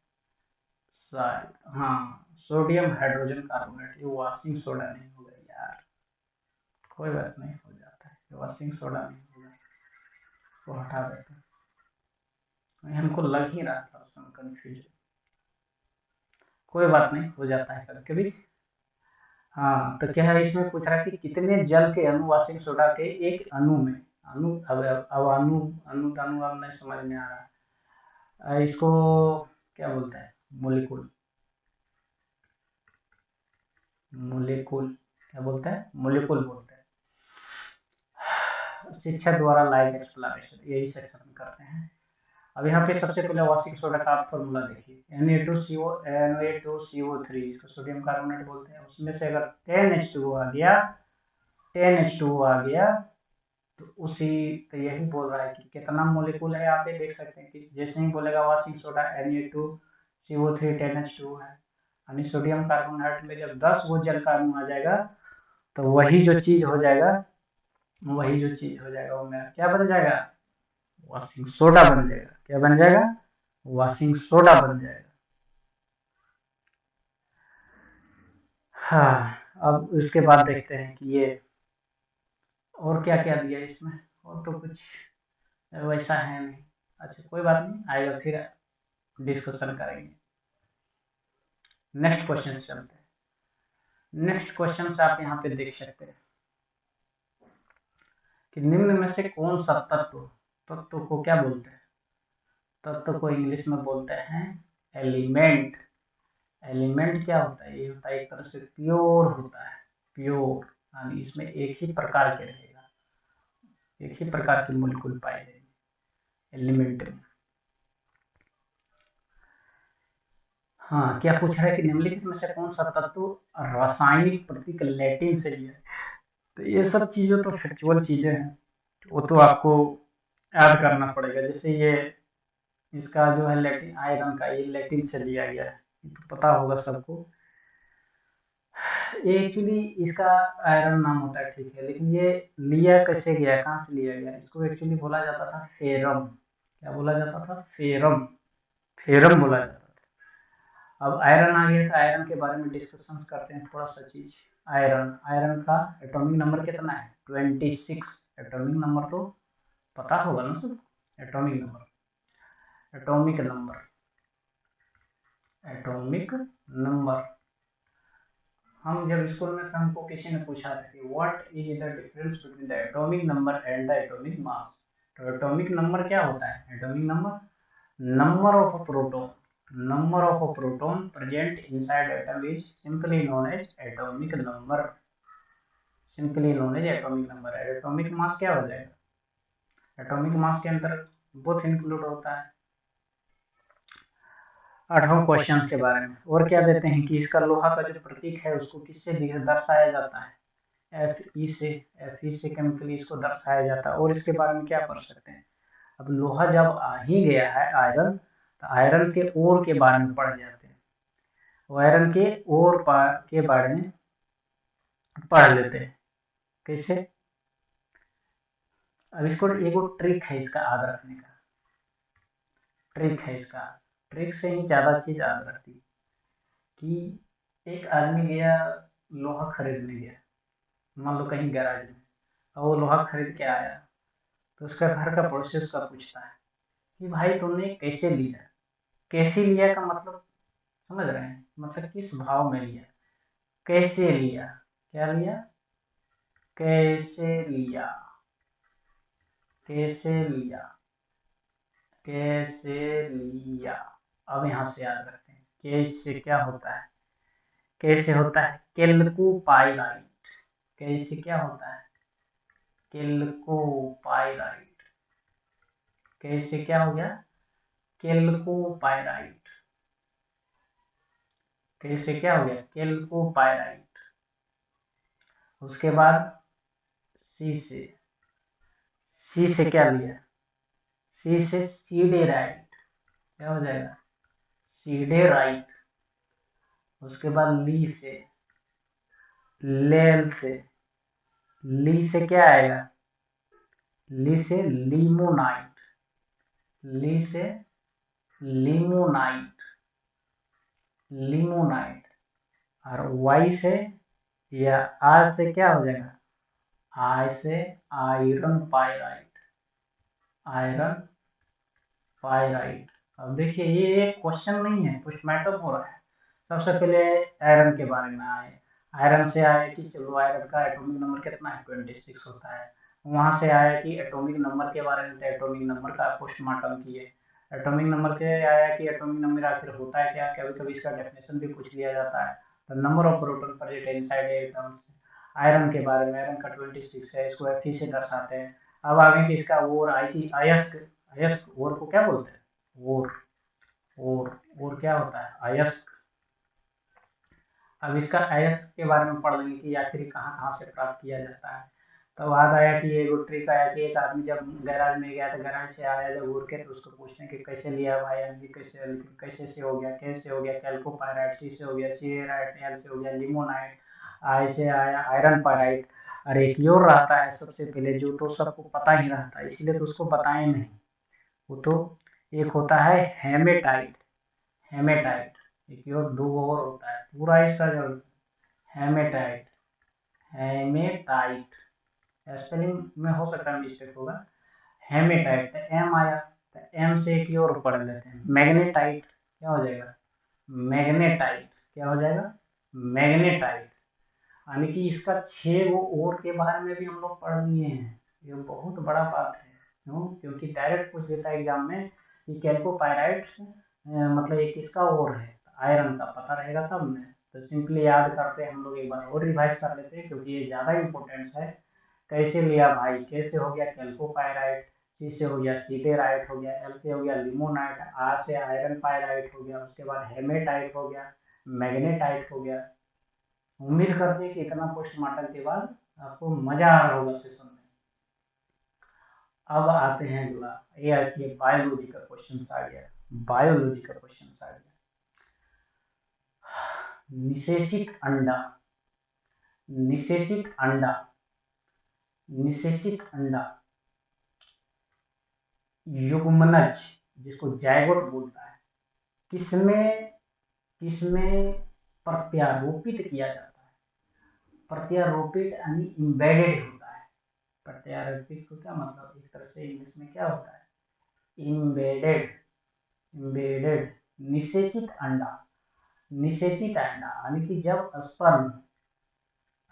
शायद हाँ। सोडियम हाइड्रोजन कार्बोनेट, ये वॉशिंग सोडा नहीं होगा यार, कोई बात नहीं, हो जाता है, वॉशिंग सोडा नहीं होगा, वो हटा देते हैं, हमको लग ही रहा था उसमें कंफ्यूजन, कोई बात नहीं, हो जाता है कभी कभी। हाँ, तो क्या है, इसमें पूछ रहा है कि कितने जल के अणु वॉशिंग सोडा के एक अणु में, अणु अब अणु, अणु अब नहीं समझ में आ रहा है, इसको क्या बोलते हैं, मोलिकुल, मोलिकुल क्या बोलते हैं, मोलिकुल बोलते हैं। शिक्षक द्वारा लाइव एक्सप्लेनेशन यही सेक्शन करते हैं। अब यहाँ पे सबसे पहले वॉशिंग सोडा का आप फॉर्मूला देखिए, Na2CO3, इसको सोडियम कार्बोनेट बोलते हैं, उसमें से अगर 10H2O आ गया, 10H2O आ गया, तो उसी, तो यही बोल रहा है कि कितना मोलिकुल है, आप ये देख सकते हैं कि जैसे ही बोलेगा वॉशिंग सोडा Na2CO3 10H2O है, यानी सोडियम कार्बोनेट में जब 10 वो जल का अणु आ जाएगा, तो वही जो चीज हो जाएगा, वही जो चीज हो जाएगा वो मेरा क्या बन जाएगा, वॉशिंग सोडा बन जाएगा। क्या बन जाएगा, वॉशिंग सोडा बन जाएगा। हाँ, अब उसके बाद देखते हैं कि ये और क्या क्या दिया इसमें, और तो कुछ वैसा है नहीं। अच्छा कोई बात नहीं, आएगा फिर डिस्कशन करेंगे। नेक्स्ट क्वेश्चन चलते हैं। नेक्स्ट क्वेश्चन से आप यहाँ पे देख सकते हैं कि निम्न में से कौन सा तत्व, तत्व को क्या बोलते हैं, तत्व को इंग्लिश में बोलते हैं एलिमेंट। एलिमेंट क्या होता है, ये होता है एक तरह से प्योर होता है, प्योर, यानी इसमें एक ही प्रकार के रहेगा, एक ही प्रकार की मोलिकुल पाए जाएंगे एलिमेंट में। हाँ, क्या पूछ रहा है कि निम्नलिखित में से कौन सा तत्व रासायनिक प्रतीक लैटिन से लिया है। तो ये सब चीजें तो फैक्चुअल चीजें हैं, वो तो आपको याद करना पड़ेगा। जैसे ये इसका जो है लैटिन, आयरन का, ये लैटिन से लिया गया है, ये तो पता होगा सबको। ये एक्चुअली इसका आयरन नाम होता है, ठीक है, लेकिन ये लिया कैसे गया, कहाँ से लिया गया, इसको एक्चुअली बोला जाता था फेरम। क्या बोला जाता था, फेरम, फेरम बोला जाता था। अब आयरन आ गया, तो आयरन के बारे में डिस्कशन करते हैं थोड़ा सा चीज। आयरन, आयरन का एटॉमिक नंबर कितना है, 26। एटॉमिक नंबर तो पता होगा ना सब, atomic number, atomic number, atomic number. हम जब स्कूल में थे, हमको किसी ने पूछा था कि what is the difference between the atomic number and the atomic mass. तो एटॉमिक नंबर क्या होता है, atomic number, number of a proton, number of a proton present inside atom is simply known as atomic number, simply known as atomic number. Atomic mass क्या हो जाएगा, atomic mass के अंदर both include होता है। 8वां क्वेश्चन के बारे में और क्या देते हैं कि इसका लोहा का जो प्रतीक है उसको किससे दर्शाया जाता है, एफ ई से, एफ ई से केमिकली इसको दर्शाया जाता है। और इसके बारे में क्या पढ़ सकते हैं, अब लोहा जब आ ही गया है आयरन, तो आयरन के ओर के बारे में पढ़ जाते हैं, आयरन के ओर के बारे में पढ़ लेते हैं। कैसे, अब इसको एक ट्रिक है इसका याद रखने का, ट्रिक है इसका, ट्रिक से ही ज्यादा चीज याद रखती है। कि एक आदमी गया लोहा खरीदने गया, मान लो कहीं गैराज में, और वो लोहा खरीद के आया, तो उसका घर का पड़ोसी उसका पूछता है कि भाई तुमने कैसे लिया, कैसे लिया का मतलब समझ रहे हैं, मतलब किस भाव में लिया, कैसे लिया, क्या लिया, कैसे लिया, कैसे लिया, कैसे लिया। अब यहाँ से याद रखते हैं कैसे क्या होता है, कैसे होता है केल्कोपाइराइट, कैसे क्या होता है, केल्कोपाइराइट, कैसे क्या हो गया, केल्कोपाइराइट, कैसे क्या हो गया, केल्कोपाइराइट। उसके बाद सी से, सी से क्या लिया, सी से सीडेराइट, क्या हो जाएगा, सीधे राइट, उसके बाद ली से, लेल से, ली से क्या आएगा, ली से लिमोनाइट, ली से लिमोनाइट, लिमोनाइट, और वाई से या आर से क्या हो जाएगा, आई से आयरन पाइराइट, आयरन पाइराइट। अब देखिए ये एक क्वेश्चन नहीं है, कुछ मैटर हो रहा है। सबसे पहले आयरन के बारे में आए, आयरन से आया कि चलो आयरन का एटॉमिक नंबर कितना है, 26 होता है। वहां से आया कि एटॉमिक नंबर के बारे में, तो एटॉमिक नंबर का पोस्टमार्टम किए। एटॉमिक नंबर के आया कि एटॉमिक नंबर आखिर होता है क्या, कभी कभी इसका डेफिनेशन भी पूछ लिया जाता है। तो नंबर ऑफ प्रोटॉन पर इनसाइड एटम्स। आयरन के बारे में, आयरन का 26 है, इसको Fe से दर्शाते हैं। अब आगे कि इसका ओर अयस्क, अयस्क ओर को क्या बोलते हैं, ओर, और क्या होता है, अयस्क। अब इसका अयस्क के बारे में पढ़ लेंगे कि आखिर कहाँ कहाँ से प्राप्त किया जाता है। तो बाद आया कि एक ट्रिक आया कि एक आदमी जब गैराज में गया तो गैराज से आया जब उड़ के, तो उसको पूछते हैं कि कैसे लिया भाई, अभी कैसे कैसे से हो गया, कैसे हो गया, कैल्कोपायराइट, सी से हो गया सीराइट, एल से हो गया लिमोनाइट, आई से आया आयरन पायराइट। और एक और रहता है सबसे पहले जो तो सबको पता ही रहता है, इसलिए तो उसको बताए नहीं, वो तो एक होता है हेमेटाइट, हेमेटाइट। एक और दो और होता है पूरा इसका जो हेमेटाइट, हेमेटाइट, स्पेलिंग में हो सकता है मिस्टेक होगा। हेमेटाइट एम आया, तो एम से एक और पढ़ लेते हैं, मैग्नेटाइट। क्या हो जाएगा, मैग्नेटाइट, क्या हो जाएगा, मैग्नेटाइट। यानी कि इसका 6 वो और के बारे में भी हम लोग पढ़ लिए हैं। ये बहुत बड़ा बात है, क्यों, क्योंकि डायरेक्ट पूछ देता है एग्जाम में कि कैल्कोपायराइट मतलब ये किसका और है, आयरन का पता रहेगा तब में। तो सिंपली याद करते हैं हम लोग, एक बार और रिवाइज कर लेते हैं क्योंकि ये ज़्यादा इंपॉर्टेंट है। कैसे लिया भाई, कैसे हो गया कैल्कोपायराइट, सी से हो गया सीडेराइट हो गया, एल से हो गया लिमोनाइट, आर से आयरन पायराइट हो गया, उसके बाद हेमेटाइट हो गया, मैग्नेटाइट हो गया। उम्मीद करते हैं कि इतना पोस्टमार्टम के बाद आपको मजा आ रहा होगा सेशन में। अब आते हैं अगला, ये आती है बायोलॉजी का क्वेश्चन आ गया, बायोलॉजी का क्वेश्चन आ गया। निषेचित अंडा, निषेचित अंडा, निषेचित अंडा, युग्मनज जिसको जायगोट बोलता है, किसमें किसमें प्रत्यारोपित किया जाता है, प्रत्यारोपित यानी इम्बेडेड होता है। प्रत्यारोपित को क्या मतलब, एक तरह से इंग्लिश में क्या होता है, इम्बेडेड, इम्बेडेड। निषेचित अंडा, निषेचित अंडा यानी कि जब स्पर्म,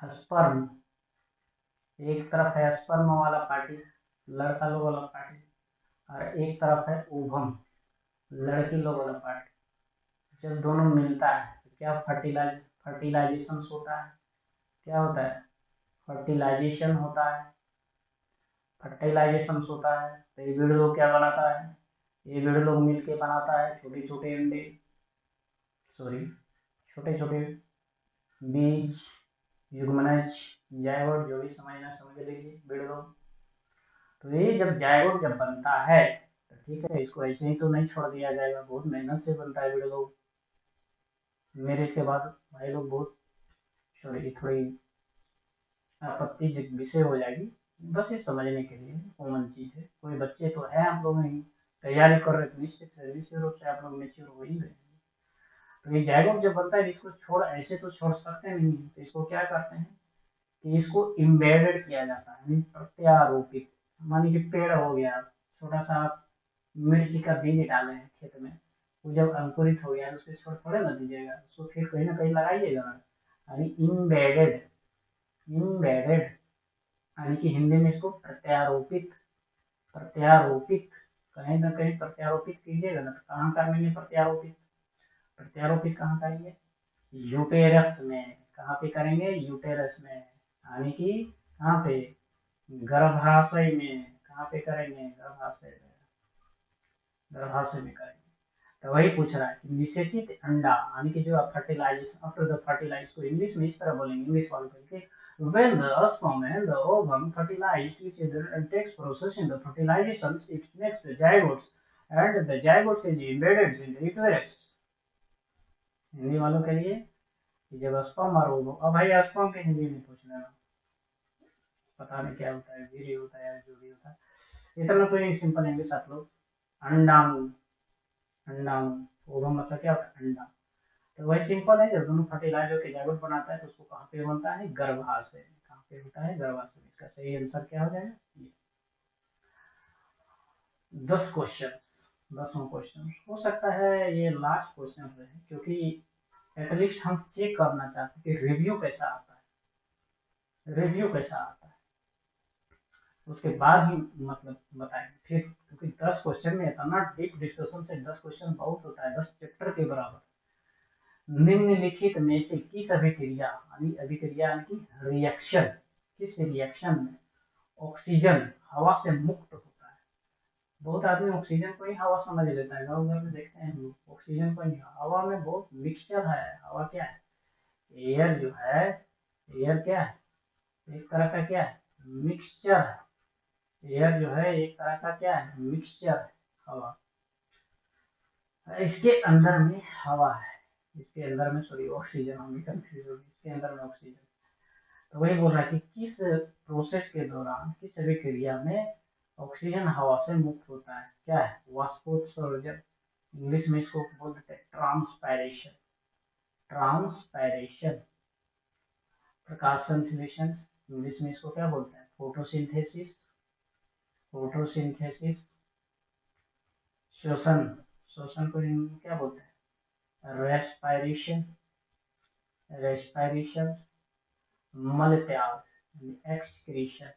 स्पर्म एक तरफ है स्पर्म वाला पार्टी, लड़का लोग वाला पार्टी, और एक तरफ है ओवम, लड़की लोग वाला पार्टी। जब दोनों मिलता है तो क्या फर्टिलाइजेशन होता है, क्या होता है, फर्टिलाइजेशन होता है, फर्टिलाइजेशन होता है। तो ये बीड़ लोग क्या बनाता है, ये बीड़ लोग मिलके बनाता है छोटे छोटे अंडे, सॉरी छोटे छोटे बीज, युग्मनज, जायगोट, जो भी समझना समझ लीजिए, बीड़ लोग। तो ये जब जायगोट जब बनता है तो ठीक है, इसको ऐसे ही तो नहीं छोड़ दिया जाएगा, बहुत मेहनत से बनता है बीड़ लोग। मेरे के बाद भाई लोग बहुत, सॉरी थोड़ी आपत्ति विषय हो जाएगी, बस ये समझने के लिए कॉमन चीज है। कोई बच्चे तो है आप लोग नहीं तैयारी कर रहे, तो निश्चित रूप से आप लोग मेच्योर हो ही गए। तो ये जायगोट जब बनता है इसको छोड़, ऐसे तो छोड़ सकते नहीं, तो इसको क्या करते हैं कि इसको इम्बेडेड किया जाता है, यानी प्रत्यारोपित। मानिए कि पेड़ हो गया, छोटा सा आप मिर्ची का बीज डाले हैं खेत में, वो जब अंकुरित हो गया तो उसको छोड़ थोड़े ना दीजिएगा, उसको फिर कहीं ना कहीं लगाइएगा, यानी इम्बेडेड, इम्बेडेड यानी कि हिंदी में इसको प्रत्यारोपित, प्रत्यारोपित, कहीं ना कहीं प्रत्यारोपित कीजिएगा ना, तो कहाँ करेंगे प्रत्यारोपित, प्रत्यारोपित कहाँ करेंगे, यूटेरस में। कहाँ पे करेंगे, यूटेरस में, यानी कि कहाँ पे, गर्भाशय में। कहाँ पे करेंगे, गर्भाशय में, गर्भाशय में करेंगे। तो वही पूछ रहा है कि निषेचित अंडा यानी कि जो फर्टिलाइजेशन, आफ्टर द फर्टिलाइज को इंग्लिश में इस तरह बोलेंगे, इंग्लिश वाले करके, when the sperm and the ovum fertilize each other and takes process in the fertilization, it makes the zygotes and the zygotes is embedded in the uterus, Hindi वालों के लिए कि जब स्पर्म और ओवम, अब भाई स्पर्म के हिंदी में पूछ लेना, पता नहीं क्या होता है, वीर्य होता है या जो भी होता है, इतना तो ये सिंपल इंग्लिश आप लोग। अंडाणु, अंडाणु ओवम मतलब क्या होता है, अंडा। तो वही सिंपल है, जब दोनों फर्टिलाइज होकर जागरूक बनाता है तो उसको कहाँ पे बनता है, गर्भाशय। कहाँ पे होता है, गर्भाशय। इसका सही आंसर क्या हो जाएगा, ये। 10 क्वेश्चन, 10वां क्वेश्चन हो सकता है ये लास्ट क्वेश्चन रहे, क्योंकि एटलीस्ट हम चेक करना चाहते हैं कि रिव्यू कैसा आता है, रिव्यू कैसा आता है, उसके बाद ही मतलब बताएंगे फिर, क्योंकि 10 क्वेश्चन में इतना डीप डिस्कशन से 10 क्वेश्चन बहुत होता है, 10 चैप्टर के बराबर। निम्नलिखित में से किस अभिक्रिया, अभिक्रिया यानी कि रिएक्शन, किस रिएक्शन में ऑक्सीजन हवा से मुक्त होता है। बहुत आदमी ऑक्सीजन को ही हवा समझ लेता है, गाँव घर में देखते हैं हम लोग ऑक्सीजन को ही हवा में बहुत मिक्सचर है। हवा क्या है, एयर जो है, एयर क्या है, एक तरह का क्या है, मिक्सचर है। एयर जो है एक तरह का क्या है, मिक्सचर है, हवा। इसके अंदर में हवा है, इसके अंदर में सॉरी ऑक्सीजन, होगी कंफ्यूज होगी, इसके अंदर में ऑक्सीजन। तो वही बोल रहा है कि किस प्रोसेस के दौरान, किस अभिक्रिया में ऑक्सीजन हवा से मुक्त होता है, क्या है, वाष्पोत्सर्जन। इंग्लिश में इसको बोलते हैं ट्रांसपायरेशन, ट्रांसपायरेशन। प्रकाश संश्लेषण, इंग्लिश में इसको क्या बोलते हैं, फोटोसिंथेसिस, फोटोसिंथेसिस। श्वसन, श्वसन को हिंदी में क्या बोलते हैं, रेस्पायरेशन, रेस्पायरेशन। मल त्याग, एक्सक्रीशन,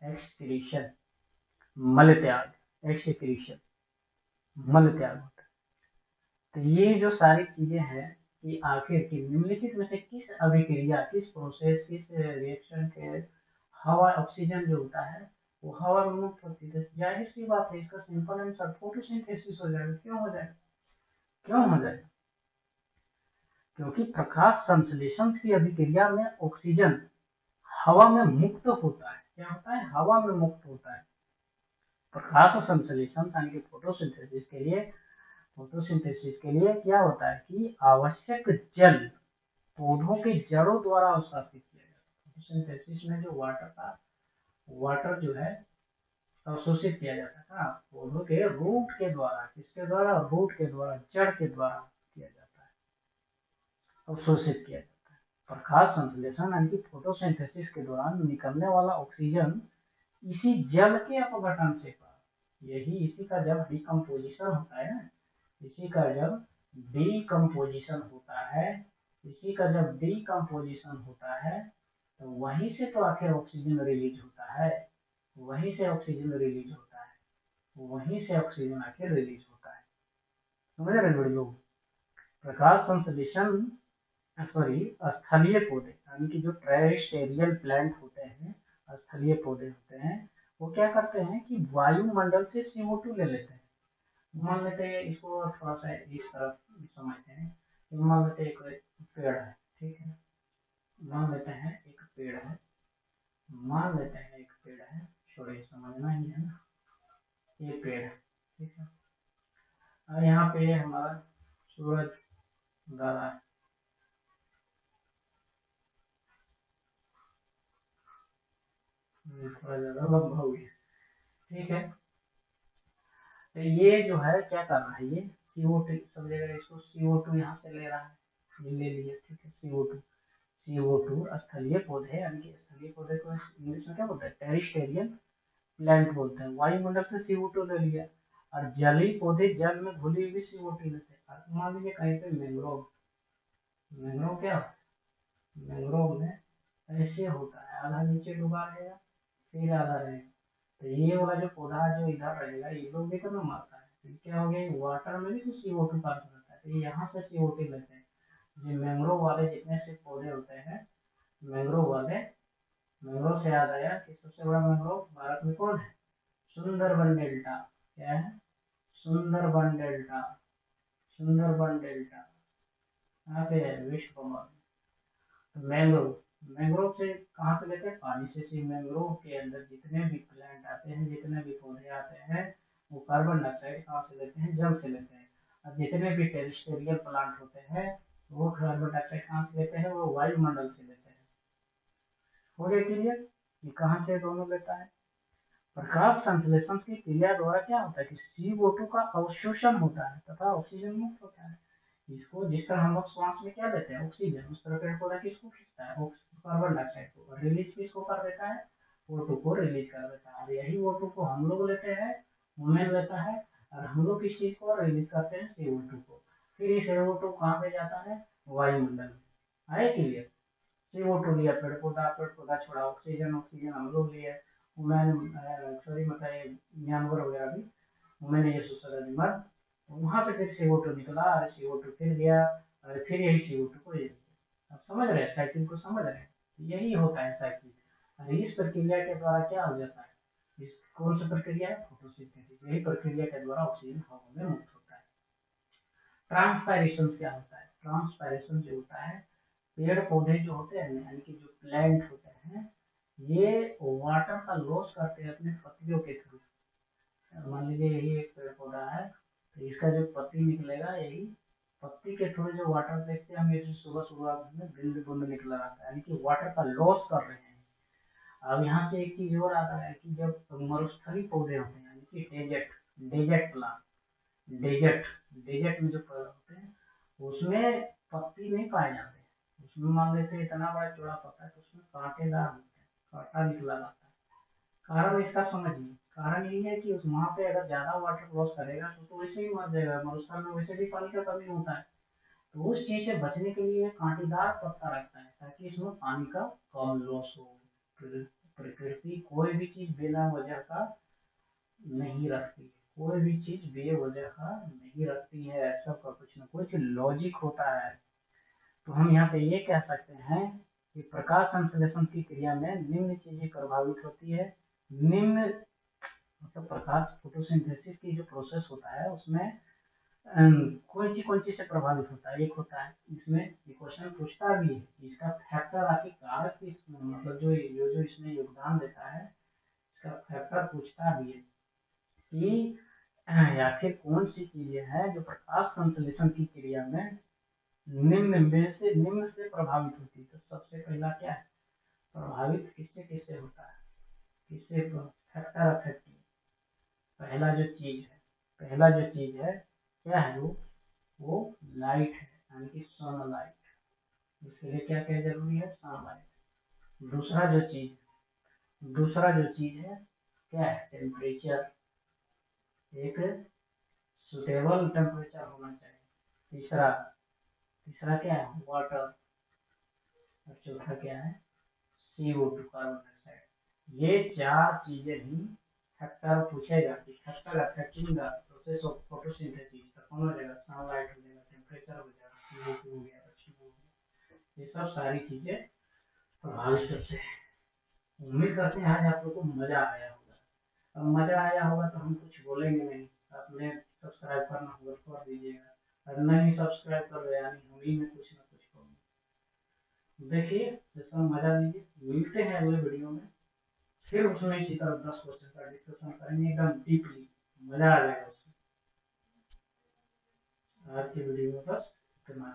एक्सक्रीशन। मल त्याग, एक्सक्रीशन, मल त्याग होता है। तो ये जो सारी चीजें हैं कि आखिर की निम्नलिखित में से किस अभिक्रिया, किस प्रोसेस, किस रिएक्शन के हवा, ऑक्सीजन जो होता है वो हवा में मुक्त होती है। जाहिर सी बात है, इसका सिंपल आंसर फोटोसिंथेसिस हो जाएगा। क्यों हो जाएगा, क्यों हो जाएगा, क्योंकि प्रकाश संश्लेषण की अभिक्रिया में ऑक्सीजन हवा में मुक्त होता है। क्या होता है, हवा में मुक्त होता है। प्रकाश संश्लेषण यानी कि फोटोसिंथेसिस के लिए, फोटोसिंथेसिस के लिए क्या होता है कि आवश्यक जल पौधों के जड़ों द्वारा अवशोषित किया जाता है। फोटोसिंथेसिस में जो वाटर का, वाटर जो है अवशोषित किया जाता है पौधों के रूट के द्वारा। किसके द्वारा, रूट के द्वारा, जड़ के द्वारा किया जाता है, अवशोषित किया जाता है। प्रकाश संश्लेषण यानी कि फोटोसिंथेसिस के दौरान निकलने वाला ऑक्सीजन इसी जल के अपघटन से, यही इसी का जब डिकम्पोजिशन होता है ना, इसी का जब डिकम्पोजिशन होता है, इसी का जब डिकम्पोजिशन होता है तो वहीं से तो आखिर ऑक्सीजन रिलीज होता है, वहीं से ऑक्सीजन रिलीज होता है, वहीं से ऑक्सीजन आखिर रिलीज होता है। समझ रहे बड़े लोग। प्रकाश संश्लेषण, सॉरी, स्थलीय पौधे यानी कि जो टेरेस्टेरियल प्लांट होते हैं, स्थलीय पौधे होते हैं, वो क्या करते हैं कि वायुमंडल से CO2 ले लेते हैं। मान लेते हैं इसको, थोड़ा सा इस तरफ समझते हैं। मान लेते हैं एक पेड़ है, ठीक है, मान लेते हैं एक पेड़ है, मान लेते हैं एक पेड़ है, छोड़िए समझना ही है ना, ये पेड़ है, ठीक है। और यहाँ पे हमारा सूरज दादा है, थोड़ा ज्यादा लंबा हो गया, ठीक है। तो ये जो है क्या कर रहा है, ये CO2 समझेगा, इसको CO2 यहाँ से ले रहा है, ये ले लिया, ठीक है, CO2, CO2 स्थलीय पौधे यानी कि स्थलीय पौधे को इंग्लिश में क्या बोलते हैं, टेरिस्टेरियल प्लांट बोलते हैं। वायुमंडल से CO2 ले लिया, और जलीय पौधे जल में घुली हुई CO2 लेते हैं। मान लीजिए कहीं पे मैंग्रोव, मैंग्रोव क्या होता है, मैंग्रोव में ऐसे होता है, आधा नीचे डूबा रहेगा, फिर आधा रहेगा। तो ये वाला जो पौधा जो इधर रहेगा, ये लोग भी तो मारता है, तो क्या हो गया, वाटर में भी तो CO2 पास रहता है, तो यहाँ से CO2 लेते हैं। ये मैंग्रोव वाले जितने से पौधे होते हैं, मैंग्रोव वाले, मैंग्रोव से याद आया कि सबसे बड़ा मैंग्रोव भारत में कौन है, सुंदरबन डेल्टा। क्या है, सुंदरबन डेल्टा, सुंदरबन डेल्टा यहाँ पे है, वेस्ट बंगाल। तो मैंग्रोव, मैंग्रोव से कहाँ से लेते हैं, पानी से। मैंग्रोव के अंदर जितने भी प्लांट आते हैं, जितने भी पौधे आते हैं, वो कार्बन डाइऑक्साइड कहाँ से लेते हैं, जल से लेते हैं। और जितने भी टेरेस्ट्रियल प्लांट होते हैं वो कार्बन डाइऑक्साइड कहाँ से लेते हैं, वो वायुमंडल से लेते हैं। हो गया क्लियर? ये कहाँ से दोनों लेता है? प्रकाश संश्लेषण की क्रिया द्वारा क्या होता है कि CO2 का अवशोषण होता है तथा ऑक्सीजन मुक्त होता है। इसको जिस तरह हम लोग श्वास में क्या लेते हैं, ऑक्सीजन, उस तरह पेड़ पौधा किसको खींचता है, कार्बन डाइऑक्साइड को, और रिलीज किसको कर देता है, O2 को रिलीज कर देता है। और यही O2 को हम लोग लेते हैं, वुमेन लेता है, और हम लोग किस चीज को रिलीज करते हैं, CO2 को। फिर ये CO2 कहाँ पे जाता है, वायुमंडल में। आए क्लियर? CO2 लिया पेड़ पौधा, पेड़ पौधा छोड़ा ऑक्सीजन, ऑक्सीजन हम लोग लिए, वुमेन सॉरी मतलब जानवर वगैरह भी, वुमेन ये सोशल मर्द, वहां से फिर CO2 निकला, और CO2 फिर गया, और फिर यही CO2 को ये, अब समझ रहे हैं साइकिल को, समझ रहे हैं? यही होता है साइकिल। और इस प्रक्रिया के द्वारा क्या हो जाता है, इस कौन सी प्रक्रिया है, फोटोसिंथेसिस। यही प्रक्रिया के द्वारा ऑक्सीजन हवा में मुक्त होता है। ट्रांसपायरेशन क्या होता है, ट्रांसपायरेशन जो होता है, पेड़ पौधे जो होते हैं यानी कि जो प्लांट होते हैं, ये वाटर का लॉस करते हैं अपने पत्तियों के थ्रू। मान लीजिए यही एक पेड़ पौधा है, तो इसका जो पत्ती निकलेगा, यही पत्ती के थ्रू जो वाटर देखते हैं हम, ये सुबह सुबह में बूंद बूंद निकला रहता है, यानी कि वाटर का लॉस कर रहे हैं। अब यहाँ से एक चीज और आता है कि जब मरुस्थलीय पौधे होते हैं, यानी कि desert, desert plant, desert, desert में जो पौधे होते हैं, उसमें पत्ती नहीं पाए जाते। उसमें मान लेते हैं इतना बड़ा चौड़ा पत्ता है, तो उसमें कांटेदार होते हैं, कांटा निकला रहता है। कारण इसका समझिए, कारण यही है कि उस वहां पे अगर ज्यादा वाटर लॉस करेगा तो वैसे ही मर जाएगा, मरुस्थल में वैसे भी पानी का कमी होता है। तो उस चीज से बचने के लिए कांटेदार पत्ता रखता है, ताकि इसमें पानी का कम लॉस हो। प्रकृति कोई भी चीज बिना वजह का नहीं रखती, कोई भी चीज बेवजह का नहीं रखती है, सबका कुछ ना कुछ लॉजिक होता है। तो हम यहाँ पे ये कह सकते हैं कि प्रकाश संश्लेषण की क्रिया में निम्न चीजें प्रभावित होती है। निम्न मतलब प्रकाश फोटोसिंथेसिस की जो प्रोसेस होता है उसमें कौन सी से प्रभावित होता है, एक होता है इसमें ये क्वेश्चन पूछता भी है, इसका फैक्टर आके कारक किस मतलब जो इसमें योगदान देता है, इसका फैक्टर पूछता भी है कि आखिर कौन सी चीजें हैं जो प्रकाश संश्लेषण की क्रिया में निम्न से प्रभावित होती है। तो सबसे पहला क्या है, प्रभावित किससे किससे होता है, किससे, फैक्टर अफेक्टिंग। पहला जो चीज है क्या है, वो लाइट है, यानी कि सनलाइट। उसके लिए क्या क्या जरूरी है, सनलाइट। दूसरा जो चीज है क्या है, टेम्परेचर, एक सुटेबल टेम्परेचर होना चाहिए। तीसरा तीसरा क्या है, वाटर। और चौथा क्या है, CO2, कार्बन डाइऑक्साइड। ये चार चीजें ही फैक्टर पूछेगा कि factor affecting the process of photosynthesis, तो कौन हो जाएगा, सनलाइट हो जाएगा, टेम्परेचर हो जाएगा, CO2 हो गया, CO2 हो गया। ये सब सारी चीजें प्रभावित करते हैं। उम्मीद करते हैं आज आप लोग को मजा आया होगा। अब मजा आया होगा तो हम कुछ बोलेंगे नहीं, आपने सब्सक्राइब करना होगा तो कर दीजिएगा, और नहीं सब्सक्राइब कर रहे यानी हम ही में कुछ ना कुछ करेंगे। देखिए जैसा मजा लीजिए, मिलते हैं अगले वीडियो में, फिर उसमें इसी तरह 10 क्वेश्चन का डिस्कशन करेंगे एकदम डीपली, मजा आ जाएगा उसमें। आज की वीडियो में बस इतना।